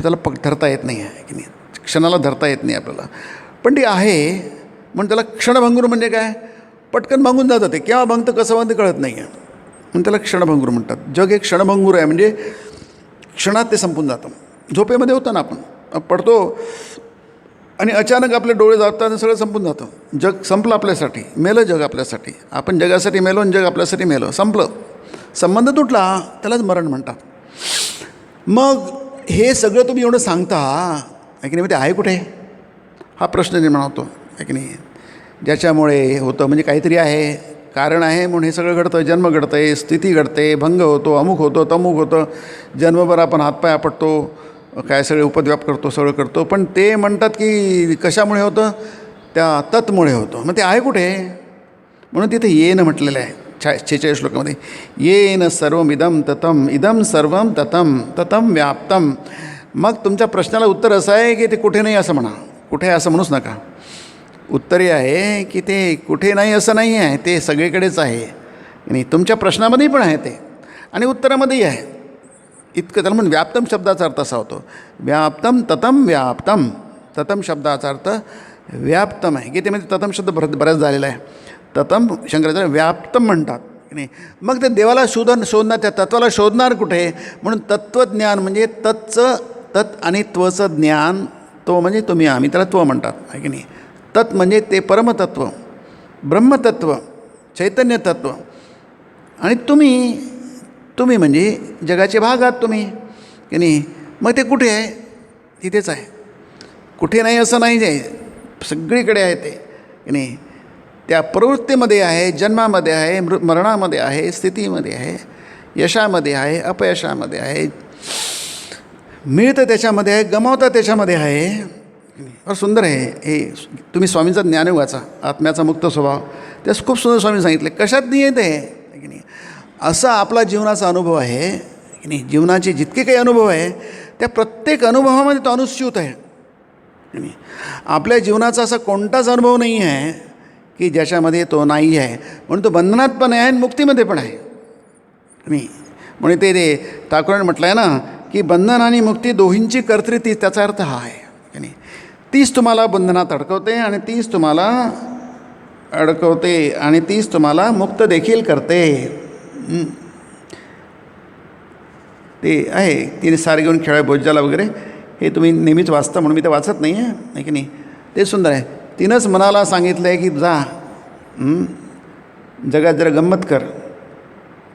त्याला धरता येत नाही आहे की नाही, क्षणाला धरता येत नाही आपल्याला, पण ती आहे. म्हणून त्याला क्षणभंगूर म्हणजे काय, पटकन भांगून जातं ते, केव्हा भांगतं कसं भांगतं कळत नाही आहे, म्हणून त्याला क्षणभंगूर म्हणतात. जग एक क्षणभंगूर आहे, म्हणजे क्षणात ते संपून जातं. झोपेमध्ये होतं ना, आपण पडतो आणि अचानक आपले डोळे जातात आणि सगळं संपून जातं. जग संपलं आपल्यासाठी, मेलं जग आपल्यासाठी, आपण जगासाठी मेलो आणि जग आपल्यासाठी मेलं, संपलं, संबंध तुटला, त्यालाच मरण म्हणतात. मग हे सगळं तुम्ही एवढं सांगता आहे की नाही, ते आहे कुठे हा प्रश्न निर्माण होतो आहे की नाही. ज्याच्यामुळे होतं म्हणजे काहीतरी आहे, कारण आहे म्हणून हे सगळं घडतं. जन्म घडतं आहे, स्थिती घडते, भंग होतो, अमुक होतं, तमुक होतं, जन्मभर आपण हातपाय आपटतो, काय सगळे उपद्व्याप करतो, सगळं करतो. पण ते म्हणतात की कशामुळे होतं, त्या तत्मुळे होतं. मग ते आहे कुठे, म्हणून तिथे येन म्हटलेलं आहे 46 श्लोकामध्ये, येन सर्वमिदं ततं, इदं सर्वं ततं ततं व्याप्तं. मग तुमच्या प्रश्नाला उत्तर असं आहे की ते कुठे नाही असं म्हणा. कुठे आहे असं म्हणूच नका. उत्तर हे आहे की ते कुठे नाही असं नाही आहे, ते सगळीकडेच आहे. आणि तुमच्या प्रश्नामध्येही पण आहे ते, आणि उत्तरामध्येही आहे. इतकं त्याला म्हणून व्याप्तम शब्दाचा अर्थ असा होतो, व्याप्तम ततम व्याप्तम. ततम शब्दाचा अर्थ व्याप्तम आहे. गीतेमध्ये ततम शब्द बऱ्याच झालेला आहे. ततम शंकराचार्य व्याप्तम म्हणतात की नाही. मग ते देवाला शोधणार, त्या तत्वाला शोधणार कुठे, म्हणून तत्त्वज्ञान म्हणजे तत् आणि त्वचं ज्ञान, तो म्हणजे तुम्ही, आम्ही त्याला त्व म्हणतात आहे की नाही. तत् म्हणजे ते परमतत्व, ब्रह्मतत्व, चैतन्य तत्व, आणि तुम्ही म्हणजे जगाचे भाग आहात तुम्ही की नाही. मग ते कुठे आहे, तिथेच आहे. कुठे नाही असं नाही, जे सगळीकडे आहे ते की नाही. त्या प्रवृत्तीमध्ये आहे, जन्मामध्ये आहे, मरणामध्ये आहे, स्थितीमध्ये आहे, यशामध्ये आहे, अपयशामध्ये आहे, मिळतं त्याच्यामध्ये आहे, गमावतं त्याच्यामध्ये आहे. फार सुंदर आहे हे. तुम्ही स्वामींचा ज्ञानयोग वाचा, आत्म्याचा मुक्त स्वभाव, त्यास खूप सुंदर स्वामी सांगितले कशात नाही येते की नाही. असा आपला जीवनाचा अनुभव आहे की नाही. जीवनाचे जितके काही अनुभव आहे, त्या प्रत्येक अनुभवामध्ये तो अनुस्यूत आहे की नाही. आपल्या जीवनाचा असा कोणताच अनुभव नाही आहे की ज्याच्यामध्ये तो नाही आहे. म्हणून तो बंधनात पण आहे आणि मुक्तीमध्ये पण आहे नाही. म्हणून ते ठाकूरांनी म्हटलं आहे ना की बंधन आणि मुक्ती दोहींची कर्त्री तीच, त्याचा अर्थ हा आहे की नाही. तीच तुम्हाला बंधनात अडकवते आणि तीच तुम्हाला आणि तीच तुम्हाला मुक्त देखील करते. ते आहे तिने सारे घेऊन खेळा बोज्जाला वगैरे, हे तुम्ही नेहमीच वाचता म्हणून मी ते वाचत नाही आहे की नाही. ते सुंदर आहे. तिनंच मनाला सांगितलं आहे की जा जगात जरा गंमत कर.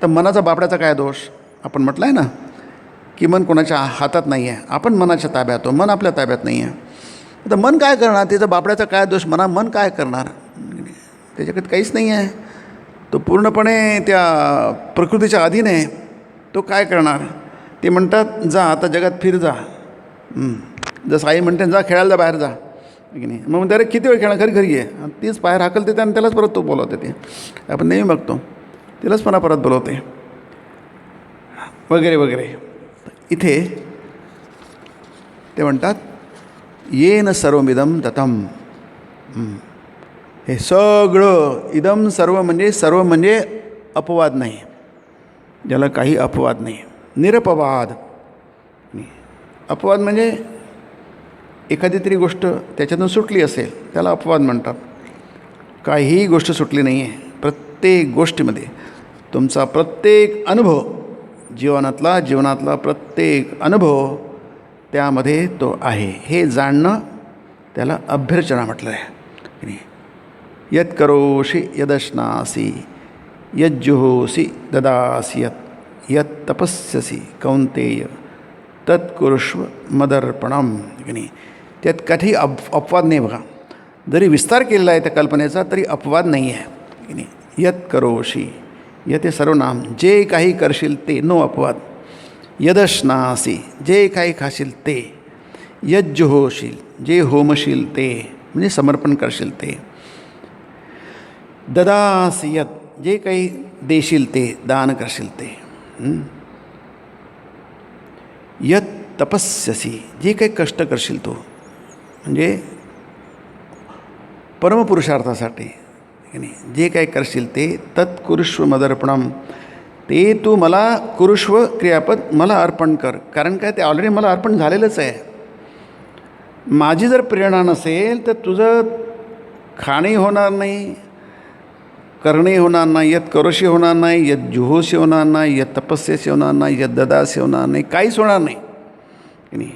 तर मनाचा बापड्याचा काय दोष, आपण म्हटलं आहे ना की मन कोणाच्या हातात नाही आहे, आपण मनाच्या ताब्यात आहोत, मन आपल्या ताब्यात नाही आहे. तर मन काय करणार, तिचं बापड्याचा काय दोष, मन काय करणार, त्याच्याकडे काहीच नाही आहे. तो पूर्णपणे त्या प्रकृतीच्या अधीन आहे. तो काय करणार. ते म्हणतात जा आता जगात फिर जा, जसं आई म्हणते जा खेळायला जा, बाहेर जा की नाही. मग म्हणते अरे किती वेळ खेळणार, घरी आहे, तीच बाहेर हाकलते ते आणि त्यालाच परत तो बोलवते. ते आपण नेहमी बघतो, तिलाच पुन्हा परत बोलवते वगैरे वगैरे. इथे ते म्हणतात येन सर्वमिदं ततं. हे सगळं, इदम सर्व म्हणजे अपवाद नाही, ज्याला काही अपवाद नाही, निरपवाद. अपवाद म्हणजे एखादी तरी गोष्ट त्याच्यातून सुटली असेल त्याला अपवाद म्हणतात. काहीही गोष्ट सुटली नाही आहे. प्रत्येक गोष्टीमध्ये तुमचा प्रत्येक अनुभव, जीवनातला प्रत्येक अनुभव त्यामध्ये तो आहे. हे जाणणं त्याला अभ्यर्चना म्हटलं आहे. यत् करोषि यदश्नासि यज्जुहोसि ददासि यत् तपस्यसि कौन्तेय तत्कुरुष्व मदर्पणम की नाही. त्यात काही अपवाद नाही बघा. जरी विस्तार केलेला आहे त्या कल्पनेचा तरी अपवाद नाही आहे की नाही. यत् करोषि, यत् हे सर्वनाम, जे काही करशील ते, नो अपवाद. यदश्नासी, जे काही खाशील ते. यज्जुहोशील, जे होमशील ते, म्हणजे समर्पण करशील ते. ददासी यत्, जे काही देशील ते, दान करशील ते. यत् तपस्यसी, जे काही कष्ट करशील तो, म्हणजे परमपुरुषार्थासाठी की नाही, जे काही करशील ते. तत्कुरुष्व मदर्पणम, ते तू मला कुरुष्व क्रियापद मला अर्पण कर. कारण काय, ते ऑलरेडी मला अर्पण झालेलंच आहे. माझी जर प्रेरणा नसेल तर तुझं खाणंही होणार नाही, करणंही होणार नाही, यत करोशी होणार नाही, यत जुहोशी होणार नाही, यत तपस्येशी होणार नाही, यत ददासी होणार नाही, काहीच होणार नाही की नाही.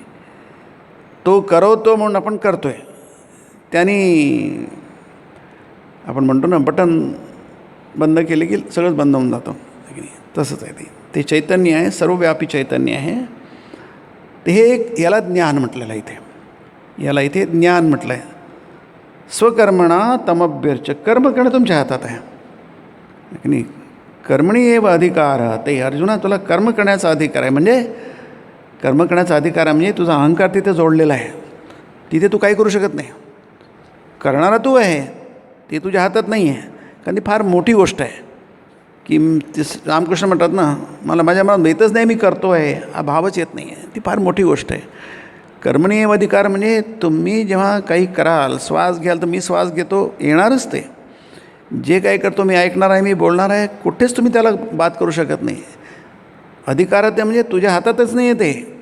तो करवतो म्हणून आपण करतो आहे. त्याने आपण म्हणतो ना, बटन बंद केले की सगळंच बंद होऊन जातं की नाही. तसंच आहे ते चैतन्य आहे, सर्वव्यापी चैतन्य आहे ते. हे एक याला ज्ञान म्हटलेलं आहे इथे, याला इथे ज्ञान म्हटलं आहे. स्वकर्मणा तमभ्यर्च, कर्म करणं तुमच्या हातात आहे की नाही. कर्मणी एव अधिकार, ते अर्जुना तुला कर्म करण्याचा अधिकार आहे. म्हणजे कर्म करण्याचा अधिकार आहे म्हणजे तुझा अहंकार तिथे जोडलेला आहे. तिथे तू काही करू शकत नाही. करणारा तू आहे, ते तुझ्या हातात नाही आहे. कारण ती फार मोठी गोष्ट आहे की रामकृष्ण म्हणतात ना, मला माझ्या मनात येतच नाही मी करतो आहे, हा भावच येत नाही आहे. ती फार मोठी गोष्ट आहे. कर्मणी एव अधिकार म्हणजे तुम्ही जेव्हा काही कराल, श्वास घ्याल तर मी श्वास घेतो, येणारच ते. जे काही करतो मी ऐकणार आहे, मी बोलणार आहे, कुठेच तुम्ही त्याला बात करू शकत नाही. अधिकारात आहे म्हणजे तुझ्या हातातच नाही आहे ते.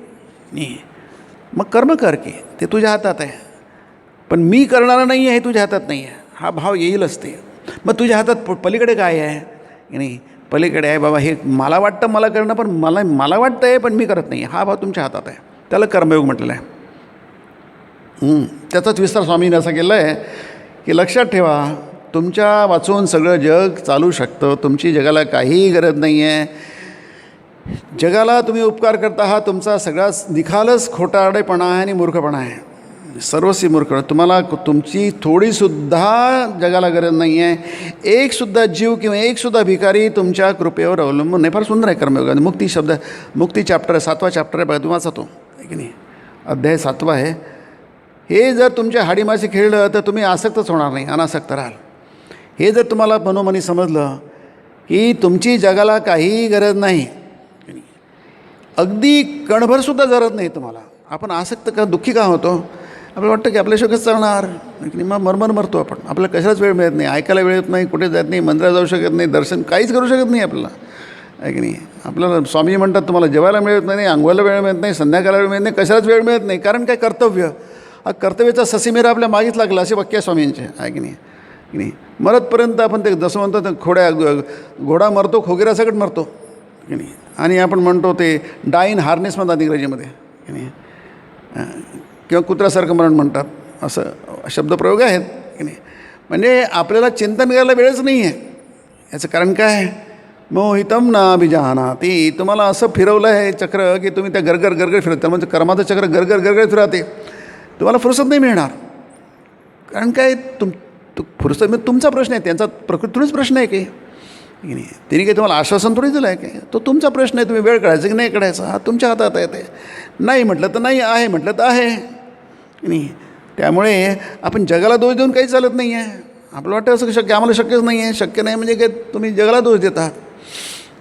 मग कर्म कर की, ते तुझ्या हातात आहे. पण मी करणारा नाही आहे, हे तुझ्या हातात नाही आहे, हा भाव येईलच ते. मग तुझ्या हातात पलीकडे काय आहे की नाही. पलीकडे आहे बाबा, हे मला वाटतं मला करणं, पण मला वाटतं आहे पण मी करत नाही, हा भाव तुमच्या हातात आहे. त्याला कर्मयोग म्हटलेलं आहे. त्याचाच विस्तार स्वामींनी असा केला आहे की लक्षात ठेवा, तुमच्या वाचून सगळं जग चालू शकतं. तुमची जगाला काहीही गरज नाही आहे. जगाला तुम्ही उपकार करता, हा तुमचा सगळा निखालच खोटारडेपणा आहे आणि मूर्खपणा आहे, सर्वस्वी मूर्खपणा. तुम्हाला तुमची थोडीसुद्धा जगाला गरज नाही आहे. एकसुद्धा जीव किंवा एकसुद्धा भिकारी तुमच्या कृपेवर अवलंबून नाही. फार सुंदर आहे कर्मयोग. मुक्ती शब्द, मुक्ती चॅप्टर 7वा चॅप्टर आहे बघा, तुम्ही वाचा तो आहे की नाही. अध्याय 7वा आहे. हे जर तुमच्या हाडीमाशी खेळलं तर तुम्ही आसक्तच होणार नाही, अनासक्त राहाल. हे जर तुम्हाला मनोमनी समजलं की तुमची जगाला काहीही गरज नाही, अगदी कणभरसुद्धा जरत नाही तुम्हाला, आपण आसक्त का दुःखी का होतो. आपल्याला वाटतं की आपल्याशिवाय चालणार, मग मरमर मरतो आपण. आपल्याला कशाच वेळ मिळत नाही, ऐकायला वेळ येत नाही, कुठे जात नाही, मंदिरात जाऊ शकत नाही, दर्शन काहीच करू शकत नाही आपल्याला आहे की नाही. आपल्याला स्वामी म्हणतात तुम्हाला जेवायला मिळत नाही, अंघोळीला वेळ मिळत नाही, संध्याकाळला वेळ मिळत नाही, कशालाच वेळ मिळत नाही. कारण काय, कर्तव्य. हा कर्तव्याचा ससीमेरा आपल्या मागेच लागला, असे वाक्य आहे स्वामींचे आहे की नाही. मरतपर्यंत आपण ते जसं म्हणतो घोडा मरतो खोगिरासकट मरतो की नाही. आणि आपण म्हणतो ते डाईन हार्नेस म्हणतात इंग्रजीमध्ये की नाही, किंवा कुत्र्यासारखं मरण म्हणतात, असं शब्दप्रयोग आहेत की नाही. म्हणजे आपल्याला चिंतन करायला वेळच नाही आहे. याचं कारण काय, मोहितम नाभिजानाति. तुम्हाला असं फिरवलं आहे चक्र की तुम्ही त्या गरगर गरगर फिरत, म्हणजे कर्माचं चक्र गरगर गरगर फिरते, तुम्हाला फुरसत नाही मिळणार. कारण काय, फुरसत म्हणजे तुमचा प्रश्न आहे, त्यांचा प्रकृतीच प्रश्न आहे की नाही. तिने काही तुम्हाला आश्वासन थोडी दिलं आहे काय, तो तुमचा प्रश्न आहे. तुम्ही वेळ काढायचा की नाही काढायचा, हा तुमच्या हातात आहे. ते नाही म्हटलं तर नाही, आहे म्हटलं तर आहे की नाही. त्यामुळे आपण जगाला दोष देऊन काही चालत नाही आहे. आपलं वाटतं असं शक्य, आम्हाला शक्यच नाही आहे. शक्य नाही म्हणजे काय, तुम्ही जगाला दोष देतात.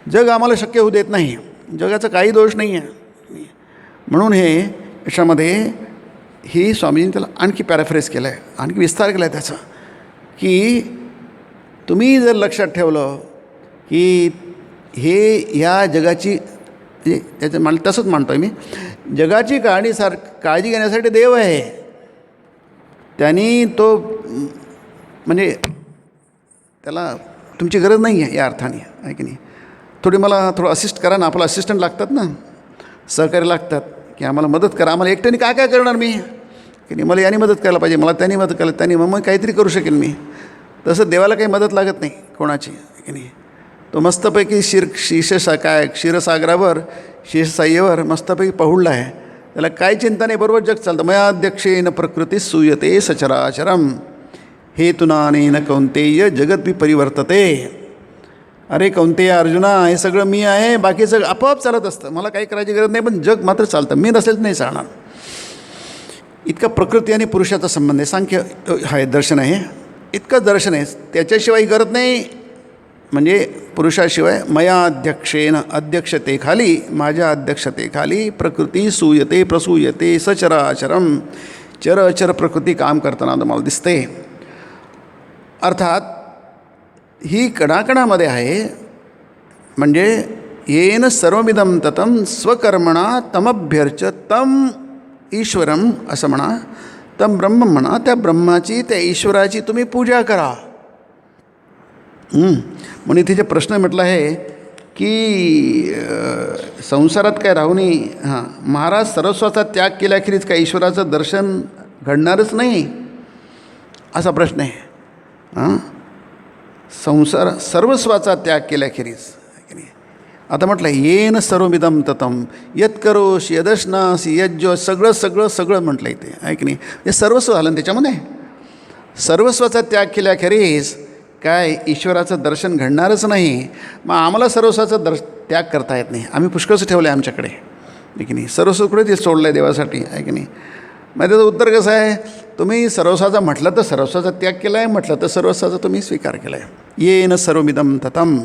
जग आम्हाला शक्य होऊ देत नाही, जगाचा काही दोष नाही आहे. म्हणून हे याच्यामध्ये ही स्वामीजींनी त्याला आणखी पॅराफ्रेस केलं आहे, आणखी विस्तार केला आहे त्याचा, की तुम्ही जर लक्षात ठेवलं की हे ह्या जगाची, म्हणजे त्याचं मान तसंच मानतो आहे मी, जगाची काळजी घेण्यासाठी देव आहे. त्यांनी तो म्हणजे त्याला तुमची गरज नाही आहे या अर्थाने आहे की नाही. थोडं असिस्ट करा ना, आपलं असिस्टंट लागतात ना, सहकारी लागतात की आम्हाला मदत करा. आम्हाला एकट्याने काय करणार मी की नाही, मला याने मदत करायला पाहिजे, मला त्यांनी मदत करायला, त्यांनी मग काहीतरी करू शकेल मी. तसं देवाला काही मदत लागत नाही कोणाची की नाही. तो मस्तपैकी क्षीरसागरावर शेषसाह्यवर मस्तपैकी पहुडला आहे. त्याला काय चिंता नाही, बरोबर जग चालतं. मयाध्यक्षेन प्रकृती सूयते सचराचरम हेतुनानेन कौंतेय जगत बी परिवर्तते. अरे कौंतेय अर्जुना, हे सगळं मी आहे, बाकी सगळं आपोआप चालत असतं, मला काही करायची गरज नाही, पण जग मात्र चालतं. मी नसेल नाही चालणार. इतका प्रकृती आणि पुरुषाचा संबंध आहे. सांख्य आहे दर्शन आहे, इतकंच दर्शन आहे, त्याच्याशिवाय गरज नाही. म्हणजे पुरुषाशिवाय मया अध्यक्षेन, अध्यक्षतेखाली, माझ्या अध्यक्षतेखाली प्रकृती सूयते प्रसूयते सचराचरम. चर प्रकृती काम करताना तुम्हाला दिसते. अर्थात ही कणाकणामध्ये आहे. म्हणजे येन सर्वमिदं ततं स्वकर्मणा तमभ्यर्च तम ईश्वरम असं म्हणा, तम ब्रह्म म्हणा, त्या ब्रह्माची त्या ईश्वराची तुम्ही पूजा करा. म्हणून इथे जे प्रश्न म्हटलं आहे की संसारात काय राहुनी महाराज सर्वस्वाचा त्याग केल्याखेरीज काय ईश्वराचं दर्शन घडणारच नाही असा प्रश्न आहे. सर्वस्वाचा त्याग केल्याखेरीज आता म्हटलं येन सर्वमिदं ततं यत् करोषि यदश्नासि यज्जो सगळं सगळं सगळं म्हटलं इथे आहे की नाही. हे सर्वस्व झालं ना त्याच्यामध्ये. सर्वस्वाचा त्याग केल्याखेरीज काय ईश्वराचं दर्शन घडणारच नाही. मग आम्हाला सर्वस्वाचा त्याग करता येत नाही. आम्ही पुष्कळच ठेवलं आहे आमच्याकडे आहे की नाही. सर्वस्व कुठे ते सोडलं आहे देवासाठी आहे की नाही. मग त्याचं उत्तर कसं आहे, तुम्ही सर्वस्वाचा म्हटलं तर सर्वस्वाचा त्याग केला आहे, म्हटलं तर सर्वस्वाचा तुम्ही स्वीकार केला आहे. येन सर्वमिदं ततं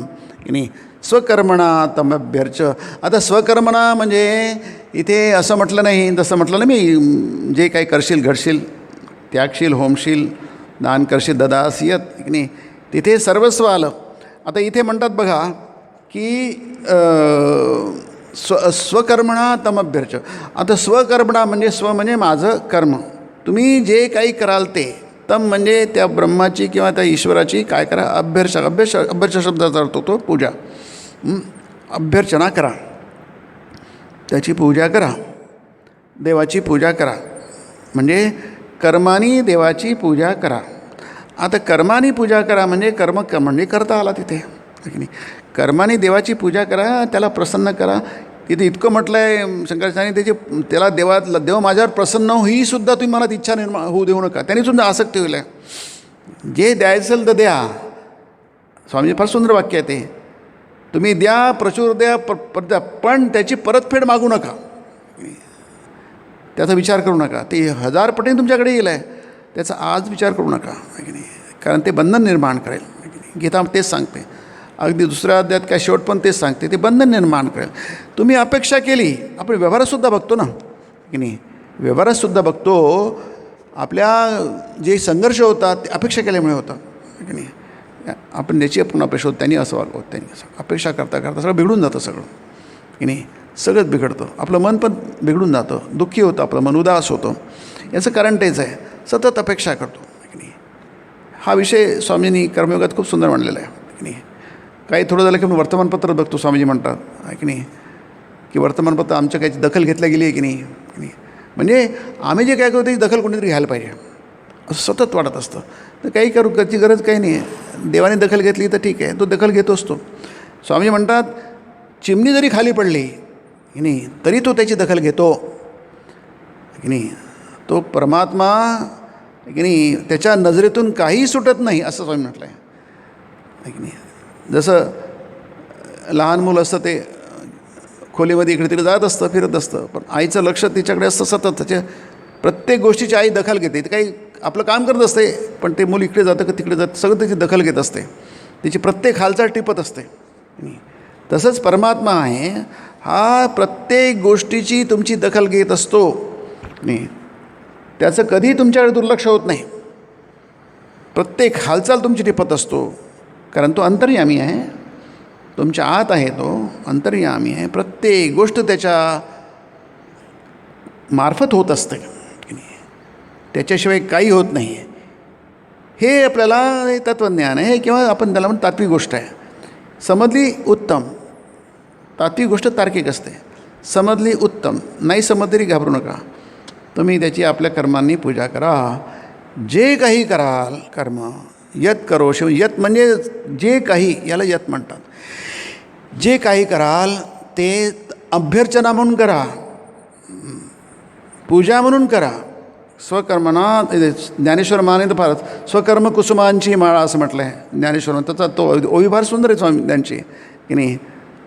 की नाही. स्वकर्मणा तमभ्यर्च. आता स्वकर्मणा म्हणजे इथे असं म्हटलं नाही, जसं म्हटलं ना मी, जे काही करशील घडशील, त्यागशील होमशील, दान करशील ददासियत की नाही, तिथे सर्वस्व आलं. आता इथे म्हणतात बघा की स्वकर्मणा तमभ्यर्च. आता स्वकर्मणा म्हणजे स्व म्हणजे माझं कर्म, तुम्ही जे काही कराल ते, तम म्हणजे त्या ब्रह्माची किंवा त्या ईश्वराची काय करा, अभ्यर्च शब्दाचा अर्थ होतो पूजा. अभ्यर्चना करा, त्याची पूजा करा, देवाची पूजा करा, म्हणजे कर्मानी देवाची पूजा करा. आता कर्मानी पूजा करा म्हणजे कर्म म्हणजे करता आला तिथे की नाही. कर्माने देवाची पूजा करा, त्याला प्रसन्न करा. तिथे इतकं म्हटलं आहे शंकराचार्यांनी, त्याला देव माझ्यावर प्रसन्न हो ही सुद्धा तुम्ही मला इच्छा निर्माण होऊ देऊ नका. त्यांनी सुद्धा आसक्ती होईल. जे द्यायचं तर द्या. स्वामीजी फार सुंदर वाक्य आहे ते. तुम्ही द्या, प्रचूर द्या, पण त्याची परतफेड मागू नका, त्याचा विचार करू नका. ते 1000 पटीने तुमच्याकडे येईल आहे, त्याचा आज विचार करू नका की नाही. कारण ते बंधन निर्माण करेल. गीता तेच सांगते. अगदी दुसऱ्या अध्यायात काय शेवट पण तेच सांगते, ते बंधन निर्माण करेल. तुम्ही अपेक्षा केली, आपण व्यवहारातसुद्धा बघतो ना की नाही. व्यवहारातसुद्धा बघतो आपल्या जे संघर्ष होतात ते अपेक्षा केल्यामुळे होतं की नाही. आपण त्याची आपण अपेक्षा होत, त्यांनी असं वागवत, त्यांनी असं अपेक्षा करता करता सगळं बिघडून जातं सगळं की नाही. सगळंच बिघडतं. आपलं मन पण बिघडून जातं, दुःखी होतं आपलं मन, उदास होतं. याचं कारण तेच आहे, सतत अपेक्षा करतो की नाही. हा विषय स्वामींनी कर्मयोगात खूप सुंदर मांडलेला आहे की नाही. काही थोडं झालं की आपण वर्तमानपत्र बघतो, स्वामीजी म्हणतात आहे की नाही, की वर्तमानपत्र आमच्या काही दखल घेतल्या गेली आहे की नाही. म्हणजे आम्ही जे काय करतो त्याची दखल कोणीतरी घ्यायला पाहिजे असं सतत वाटत असतं. तर काही करू त्याची गरज काही नाही आहे. देवाने दखल घेतली तर ठीक आहे, तो दखल घेतो असतो. स्वामीजी म्हणतात चिमणी जरी खाली पडली की नाही तरी तो त्याची दखल घेतो की नाही. तो परमात्मा की नाही, त्याच्या नजरेतून काहीही सुटत नाही असं स्वामी म्हटलं आहे की नाही. जसं लहान मुलं असतं ते खोलीमध्ये इकडे तिकडे जात असतं, फिरत असतं, पण आईचं लक्ष तिच्याकडे असतं सतत. त्याच्या प्रत्येक गोष्टीची आई दखल घेते. ते काही आपलं काम करत असते, पण ते मूल इकडे जातं का तिकडे जातं सगळं त्याची दखल घेत असते. तिची प्रत्येक हालचाल टिपत असते. तसंच परमात्मा आहे, हा प्रत्येक गोष्टीची तुमची दखल घेत असतो नाही. त्याचं कधीही तुमच्याकडे दुर्लक्ष होत नाही. प्रत्येक हालचाल तुमची टिपत असतो, कारण तो अंतर्यामी आहे. तुमच्या आत आहे, तो अंतर्यामी आहे. प्रत्येक गोष्ट त्याच्या मार्फत होत असते की नाही. त्याच्याशिवाय काही होत नाही. हे आपल्याला तत्त्वज्ञान आहे किंवा आपण त्याला म्हणून तात्विक गोष्ट आहे. समजली उत्तम. तात्विक गोष्ट तार्किक असते. समजली उत्तम, नाही समज तरी घाबरू नका. तुम्ही त्याची आपल्या कर्मांनी पूजा करा. जे काही कराल कर्म यत करोषि, यत म्हणजे जे काही, याला यत म्हणतात. जे काही कराल ते अभ्यर्चना म्हणून करा, पूजा म्हणून करा. स्वकर्मणा, ज्ञानेश्वर महाराज फारच स्वकर्म कुसुमांची माळा असं म्हटलं आहे ज्ञानेश्वर. त्याचा तो ओवी फार सुंदर आहे स्वामी त्यांची की नाही.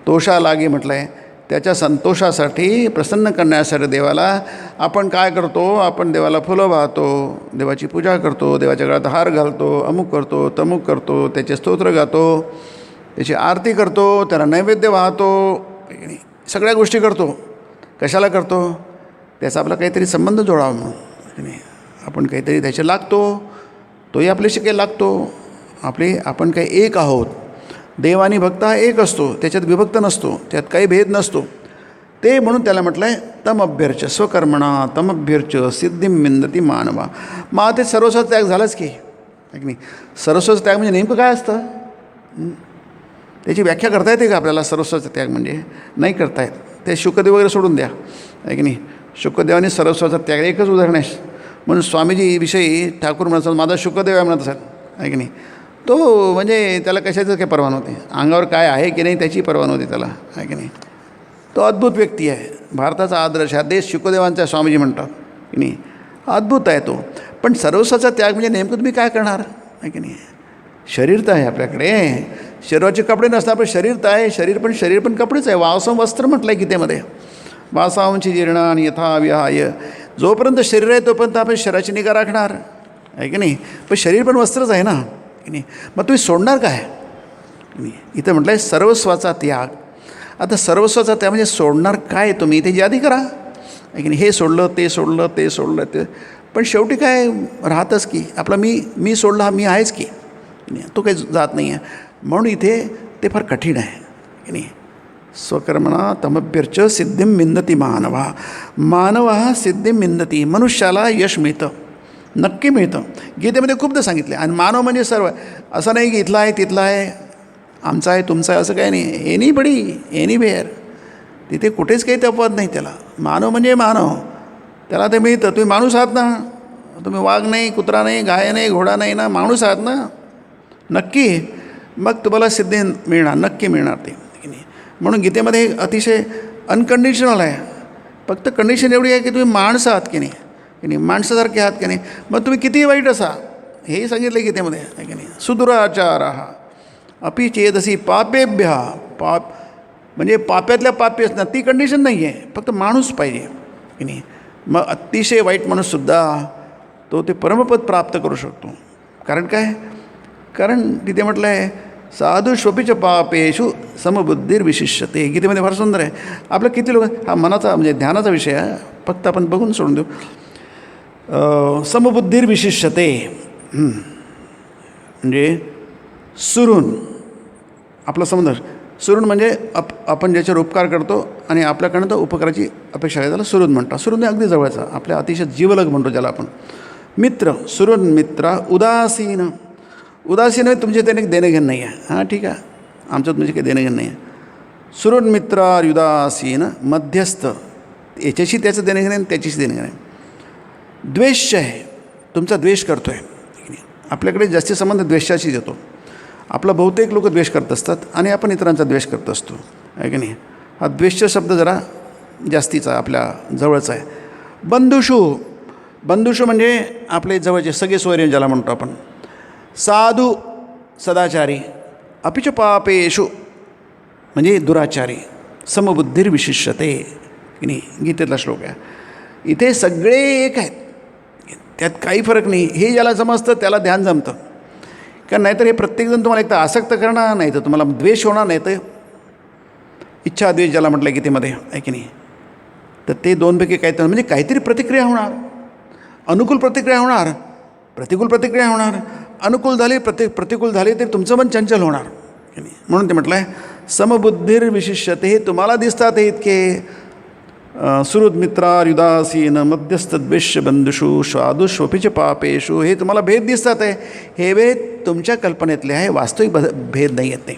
तोषा लागे म्हटलं आहे. त्याच्या संतोषासाठी, प्रसन्न करण्यासाठी देवाला आपण काय करतो, आपण देवाला फुलं वाहतो, देवाची पूजा करतो, देवाच्या गळ्यात हार घालतो, अमुक करतो, तमुक करतो, त्याचे स्तोत्र गातो, त्याची आरती करतो, त्याला नैवेद्य वाहतो, सगळ्या गोष्टी करतो. कशाला करतो? त्याचा आपला काहीतरी संबंध जोडावा म्हणून. आपण काहीतरी त्याचे लागतो, तोही आपल्याशी काही लागतो. आपण काही एक आहोत. देव आणि भक्त हा एक असतो, त्याच्यात विभक्त नसतो, त्यात काही भेद नसतो. ते म्हणून त्याला म्हटलं आहे तमभ्यर्च स्वकर्मणा तमभ्यर्च सिद्धिं विंदती मानवा. मग ते सर्वस्व त्याग झालंच की, आहे की नाही. सर्वस्व त्याग म्हणजे नेमकं काय असतं, त्याची व्याख्या करता येते का आपल्याला? सर्वस्वाचा त्याग म्हणजे नाही करता येत. ते शुकदेव वगैरे सोडून द्या, आहे की नाही. शुकदेवाने सर्वस्वाचा त्याग, एकच उदाहरण आहे. म्हणून स्वामीजीविषयी ठाकूर म्हणतात माझा शुकदेव आहे म्हणत असाल, आहे की नाही. तो म्हणजे त्याला कशाचं काही पर्वा नव्हती, अंगावर काय आहे की नाही त्याची पर्वा नव्हती त्याला, आहे की नाही. तो अद्भुत व्यक्ती आहे, भारताचा आदर्श. हा देश शुकदेवांचा स्वामीजी म्हणतात की नाही. अद्भुत आहे तो. पण सर्वस्वाचा त्याग म्हणजे नेमकं तुम्ही काय करणार, आहे की नाही. शरीर तर आहे आपल्याकडे, शरीराचे कपडे नसतात, पण शरीर तर आहे. शरीर पण कपडेच आहे. वासं वस्त्र म्हटलं आहे गीतेमध्ये. वासांची जीर्णान यथा विहाय. जोपर्यंत शरीर आहे तोपर्यंत आपण शरीराची निगा राखणार, आहे की नाही. पण शरीर पण वस्त्रच आहे ना, की नाही. मग तुम्ही सोडणार काय, इथं म्हटलं आहे सर्वस्वाचा त्याग. आता सर्वस्वाचा त्याग म्हणजे सोडणार काय तुम्ही, ते यादी करा, आहे की नाही. हे सोडलं ते सोडलं ते सोडलं ते, पण शेवटी काय राहतच की आपला मी सोडला हा मी आहेच की, तो काही जात नाही आहे. म्हणून इथे ते फार कठीण आहे, की नाही. स्वकर्मणा तमभ्यर्च सिद्धिं विंदती मानवा. मानव सिद्धिं विंदती. मनुष्याला यश मिळतं, नक्की मिळतं. गीतेमध्ये खूपदा सांगितले. आणि मानव म्हणजे सर्व, असं नाही की इथला आहे तिथला आहे, आमचा आहे तुमचा आहे, असं काही नाही. एनी बेअर, तिथे कुठेच काही अपवाद नाही त्याला. मानव म्हणजे मानव, त्याला ते मिळतं. तुम्ही माणूस आहात ना, तुम्ही वाघ नाही, कुत्रा नाही, गाय नाही, घोडा नाही ना, माणूस आहात ना, नक्की. मग तुम्हाला सिद्धी मिळणार, नक्की मिळणार ते, की नाही. म्हणून गीतेमध्ये अतिशय अनकंडिशनल आहे. फक्त कंडिशन एवढी आहे की तुम्ही माणसं आहात की नाही, माणसासारखे आहात की नाही. मग तुम्ही कितीही वाईट असा, हेही सांगितलं गीतेमध्ये, आहे की नाही. सुदुराचारः अपि चेदसी पापेभ्य. पाप म्हणजे पाप्यातल्या पापी असणार, ती कंडिशन नाही आहे. फक्त माणूस पाहिजे, की नाही. मग अतिशय वाईट माणूससुद्धा तो ते परमपद प्राप्त करू शकतो. कारण काय, कारण तिथे म्हटलं आहे साधू श्वपिच पापेषु समबुद्धिर्विशिष्यते. गीतेमध्ये फार सुंदर आहे. आपलं किती लोक, हा मनाचा म्हणजे ध्यानाचा विषय आहे, फक्त आपण बघून सोडून देऊ. समबुद्धिर्विशिष्यते म्हणजे सुरून, आपला समज सुरून म्हणजे आपण ज्याच्यावर उपकार करतो आणि आपल्याकडनं तर उपकाराची अपेक्षा आहे, त्याला सुरून म्हणतात. सुरून अगदी जवळचा, आपल्या अतिशय जीवलग म्हणतो ज्याला आपण. मित्र, सुरून मित्र. उदासीन तुमचे त्याने देणं घेणं नाही आहे, हां ठीक आहे, आमचं तुमचे काही देणं घेणं नाही आहे. सुरून मित्रार उदासीन. मध्यस्थ, याच्याशी त्याचं देणं घेणं, त्याच्याशी देणं घेणं. द्वेष आहे, तुमचा द्वेष करतो आहे. आपल्याकडे जास्ती संबंध द्वेषाशीच येतो. आपला बहुतेक लोक द्वेष करत असतात आणि आपण इतरांचा द्वेष करत असतो, आहे की नाही. हा द्वेष शब्द जरा जास्तीचा आपल्या जवळचा आहे. बंधुषू म्हणजे आपले जवळचे सगळे सोयरे ज्याला म्हणतो आपण. साधू सदाचारी. अपिच पापेषु म्हणजे दुराचारी. समबुद्धिर्विशिष्यते, की नाही, गीतेतला श्लोक आहे. इथे सगळे एक आहेत, त्यात काही फरक नाही. हे ज्याला समजतं त्याला ध्यान जमतं. कारण नाहीतर हे प्रत्येकजण तुम्हाला एक तर आसक्त करणार, नाही तर तुम्हाला द्वेष होणार, नाही तर इच्छा द्वेष ज्याला म्हटलं गीतेमध्ये, आहे की नाही. तर ते दोनपैकी काहीतरी म्हणजे काहीतरी प्रतिक्रिया होणार. अनुकूल प्रतिक्रिया होणार, प्रतिकूल प्रतिक्रिया होणार. अनुकूल झाली प्रतिकूल झाली तर तुमचं मन चंचल होणार, की नाही. म्हणून ते म्हटलं आहे समबुद्धिर्विशिष्यते. हे तुम्हाला दिसतात हे इतके सुहृद मित्रार उदासीन मध्यस्थ द्वेष बंधुषु स्वादुष्वपिच पापेषु. हे तुम्हाला भेद दिसतात आहे. हे भेद तुमच्या कल्पनेतले आहे, वास्तविक भेद नाही आहेत ते.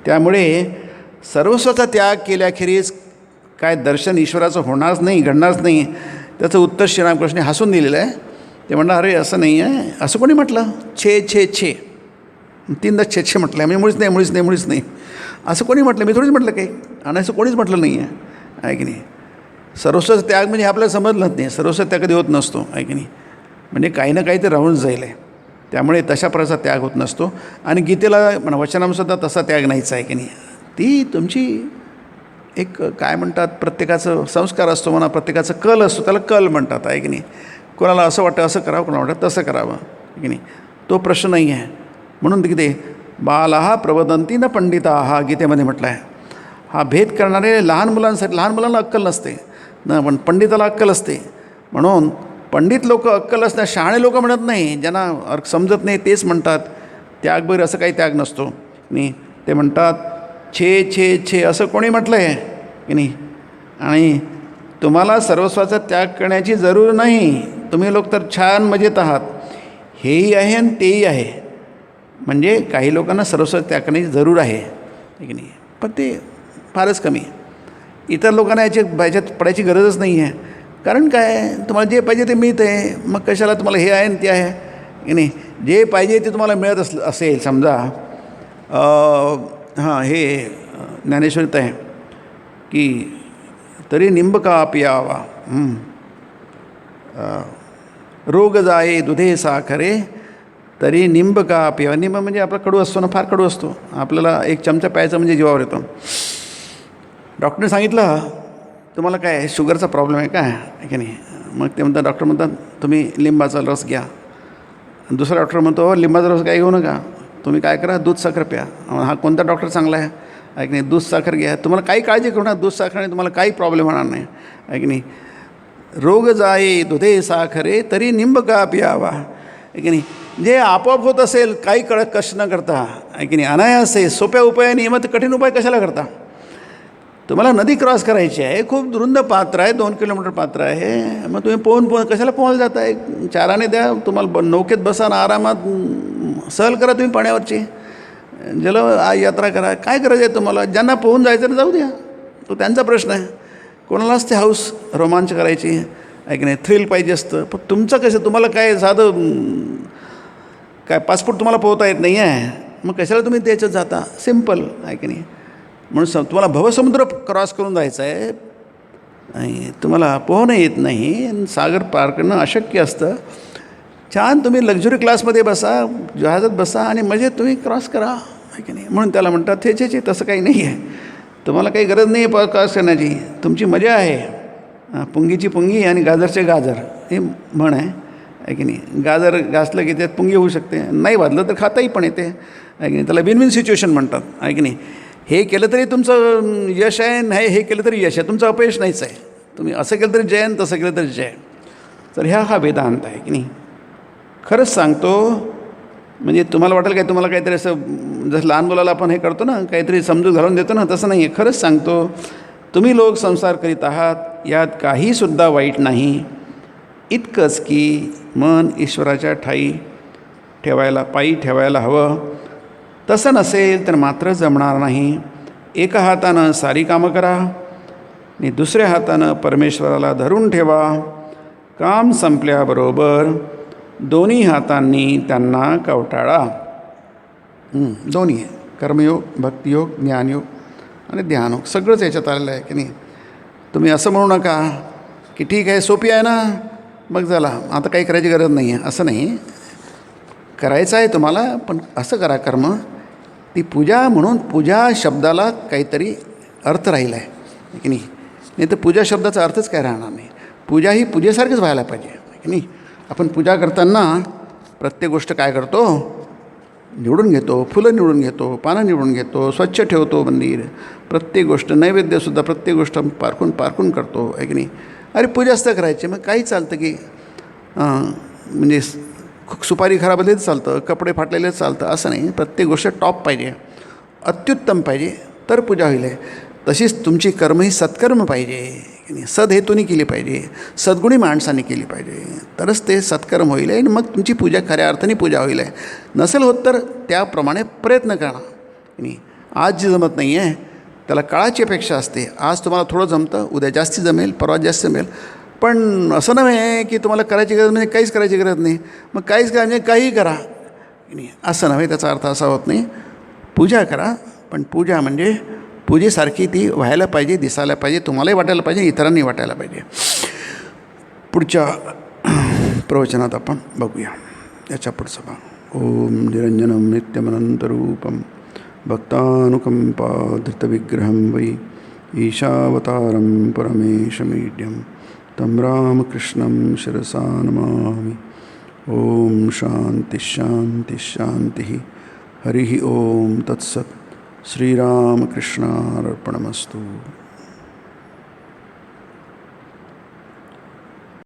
त्यामुळे सर्वस्वाचा त्याग केल्याखेरीज काय दर्शन ईश्वराचं होणारच नाही, घडणारच नाही. त्याचं उत्तर श्रीरामकृष्ण हसून दिलेलं आहे. ते म्हणणार अरे असं नाही आहे, असं कोणी म्हटलं, छे 3दा छे म्हटलं आहे, म्हणजे मुळीच नाही असं कोणी म्हटलं. मी थोडीच म्हटलं काही, आणि असं कोणीच म्हटलं नाही आहे की नाही. सर्वस्वाचा त्याग म्हणजे आपल्याला समजलंच नाही. सर्वस्वाचा त्याग कधी होत नसतो, आहे की नाही. म्हणजे काही ना काही ते राहून जाईल आहे. त्यामुळे तशा प्रकारचा त्याग होत नसतो. आणि गीतेला वचनांसुद्धा तसा त्याग नाहीच आहे की नाही. ती तुमची एक काय म्हणतात, प्रत्येकाचं संस्कार असतो म्हणा, प्रत्येकाचं कल असतो, त्याला कल म्हणतात, आहे की नाही. कोणाला असं वाटतं असं करावं, कोणाला वाटतं तसं करावं, की नाही. तो प्रश्न नाही आहे. म्हणून गीते बालाहा प्रवदंती न पंडिताहा गीतेमध्ये म्हटलं आहे. हा भेद करणारे लहान मुलांसाठी, लहान मुलांना अक्कल नसते ना, पण पंडिताला अक्कल असते. म्हणून पंडित लोक अक्कल असतात, शहाणे लोक म्हणत नाही, ज्यांना समजत नाही तेच म्हणतात त्याग बरं, असं काही त्याग नसतो. आणि ते म्हणतात छे छे छे असं कोणी म्हटलं आहे की नाही. आणि तुम्हाला सर्वस्वाचा त्याग करण्याची जरूर नाही. तुम्ही लोक तर छान मजेत आहात. हेही आहे आणि तेही आहे. म्हणजे काही लोकांना सर्वस्व त्याग करण्याची जरूर आहे की नाही, पण ते फारच कमी. इतर लोकांना ह्याच्यात पडायची गरजच नाही आहे. कारण काय, तुम्हाला जे पाहिजे ते मिळतं आहे. मग कशाला तुम्हाला हे आहे आणि ते आहे की नाही. जे पाहिजे ते तुम्हाला मिळत असेल समजा. हां, हे ज्ञानेश्वरीत आहे की तरी निंब का पियावा, रोग जाये दुधे साखरे तरी निंब का पियावा. निंब म्हणजे आपला कडू असतो ना, फार कडू असतो. आपल्याला एक चमचा प्यायचा म्हणजे जीवावर येतो. डॉक्टरने सांगितलं तुम्हाला काय शुगरचा प्रॉब्लेम आहे काय की नाही. मग ते म्हणतात, डॉक्टर म्हणतात तुम्ही लिंबाचा रस घ्या. दुसरा डॉक्टर म्हणतो लिंबाचा रस काय घेऊ नका, तुम्ही काय करा दूध साखर प्या. हा कोणता डॉक्टर चांगला आहे की नाही. दूध साखर घ्या, तुम्हाला काही काळजी करू नका, दूध साखरने तुम्हाला काही प्रॉब्लेम होणार नाही आहे की नाही. रोग जाये दुधे साखरे तरी निंब का पियावा आहे की नाही. जे आपोआप होत असेल काही कडक कष्ट न करता आहे की नाही, अनायासे सोप्या उपायाने, मग कठीण उपाय कशाला करता. तुम्हाला नदी क्रॉस करायची आहे, खूप रुंद पात्र आहे, 2 किलोमीटर पात्र आहे. मग तुम्ही पोहून कशाला पोहायला जाता. एक चाराने द्या, तुम्हाला नौकेत बसा ना, आरामात सहल करा तुम्ही पाण्यावरची, जल यात्रा करा. काय करायचं आहे तुम्हाला. ज्यांना पोहून जायचं तर जाऊ द्या, तो त्यांचा प्रश्न आहे. कोणालाच ते हाऊस रोमांच करायची आहे की नाही, थ्रिल पाहिजे असतं. पण तुमचं कसं, तुम्हाला काय साधं काय पासपोर्ट तुम्हाला पोहता येत नाही आहे, मग कशाला तुम्ही त्याच्यात जाता. सिम्पल आहे की नाही. म्हणून तुम्हाला भवसमुद्र क्रॉस करून जायचं आहे आणि तुम्हाला पोहणं येत नाही, सागर पार करणं अशक्य असतं. छान तुम्ही लक्झरी क्लासमध्ये बसा, जहाजात बसा आणि मजेत तुम्ही क्रॉस करा आहे की नाही. म्हणून त्याला म्हणतात हे छे तसं काही नाही आहे. तुम्हाला काही गरज नाही आहे क्रॉस करण्याची, तुमची मजा आहे. पुंगीची पुंगी आणि गाजरचे गाजर हे म्हण आहे की नाही. गाजर घासलं की त्यात पुंगी होऊ शकते, नाही भाजलं तर खाताही पण येते आहे की नाही. त्याला विन विन सिच्युएशन म्हणतात आहे की नाही. हे केलं तरी तुमचं यश आहे, नाही हे केलं तरी यश आहे, तुमचं अपयश नाहीच आहे. तुम्ही असं केलं तरी जय आणि तसं केलं तरी जय. तर हा वेदांत आहे की नाही. खरंच सांगतो, म्हणजे तुम्हाला वाटेल काय, तुम्हाला काहीतरी असं जसं लहान मुलाला आपण हे करतो ना, काहीतरी समजून घालून देतो ना, तसं नाही आहे. खरंच सांगतो, तुम्ही लोक संसार करीत आहात, यात काहीसुद्धा वाईट नाही. इतकंच की मन ईश्वराच्या ठाई पायी ठेवायला हवं. तसं नसेल तर मात्र जमणार नाही. एका हातानं सारी कामं करा आणि दुसऱ्या हातानं परमेश्वराला धरून ठेवा. काम संपल्याबरोबर दोन्ही हातांनी त्यांना कवटाळा. दोन्ही आहे, कर्मयोग, भक्तियोग, ज्ञानयोग आणि ध्यानयोग, सगळंच याच्यात आलेलं आहे की नाही. तुम्ही असं म्हणू नका की ठीक आहे सोपी आहे ना, मग झाला आता काही करायची गरज नाही आहे. असं नाही, करायचं आहे तुम्हाला, पण असं करा कर्म. ती पूजा म्हणून पूजा शब्दाला काहीतरी अर्थ राहिला आहे की नाही. नाही तर पूजा शब्दाचा अर्थच काय राहणार नाही. पूजा ही पूजेसारखीच व्हायला पाहिजे की नाही. आपण पूजा करताना प्रत्येक गोष्ट काय करतो, निवडून घेतो, फुलं निवडून घेतो, पानं निवडून घेतो, स्वच्छ ठेवतो मंदिर. प्रत्येक गोष्ट, नैवेद्यसुद्धा प्रत्येक गोष्ट पारखून करतो आहे की नाही. अरे पूजाच तर करायची, मग काही चालतं की म्हणजे सुपारी खराब झाली चालतं, कपडे फाटलेले चालतं, असं नाही. प्रत्येक गोष्ट टॉप पाहिजे, अत्युत्तम पाहिजे, तर पूजा होईल. तशीच तुमची कर्म ही सत्कर्म पाहिजे की नाही, सदहेतूने केली पाहिजे, सद्गुणी माणसाने केली पाहिजे, तरच ते सत्कर्म होईल आणि मग तुमची पूजा खऱ्या अर्थाने पूजा होईल. नसेल होत तर त्याप्रमाणे प्रयत्न करा की नाही. आज जे जमत नाही आहे त्याला काळाची अपेक्षा असते. आज तुम्हाला थोडं जमतं, उद्या जास्ती जमेल, परवा जास्त जमेल. पण असं नव्हे की तुम्हाला करायची गरज म्हणजे काहीच करायची गरज नाही, मग काहीच करा म्हणजे काहीही करा की नाही, असं नव्हे. त्याचा अर्थ असा होत नाही. पूजा करा, पण पूजा म्हणजे पूजेसारखी ती व्हायला पाहिजे, दिसायला पाहिजे, तुम्हालाही वाटायला पाहिजे, इतरांनी वाटायला पाहिजे. पुढच्या प्रवचनात आपण बघूया याच्या पुढचं भाग. ओम निरंजनम नित्यमनंतरूपम भक्तानुकंपाधृतविग्रहं वै ईशावतारं परमेशमीड्यं तं रामकृष्णं शिरसा नमामि. ओम शांति शांति शांति. हरि ओम तत्सत्. श्रीरामकृष्णार्पणमस्तु.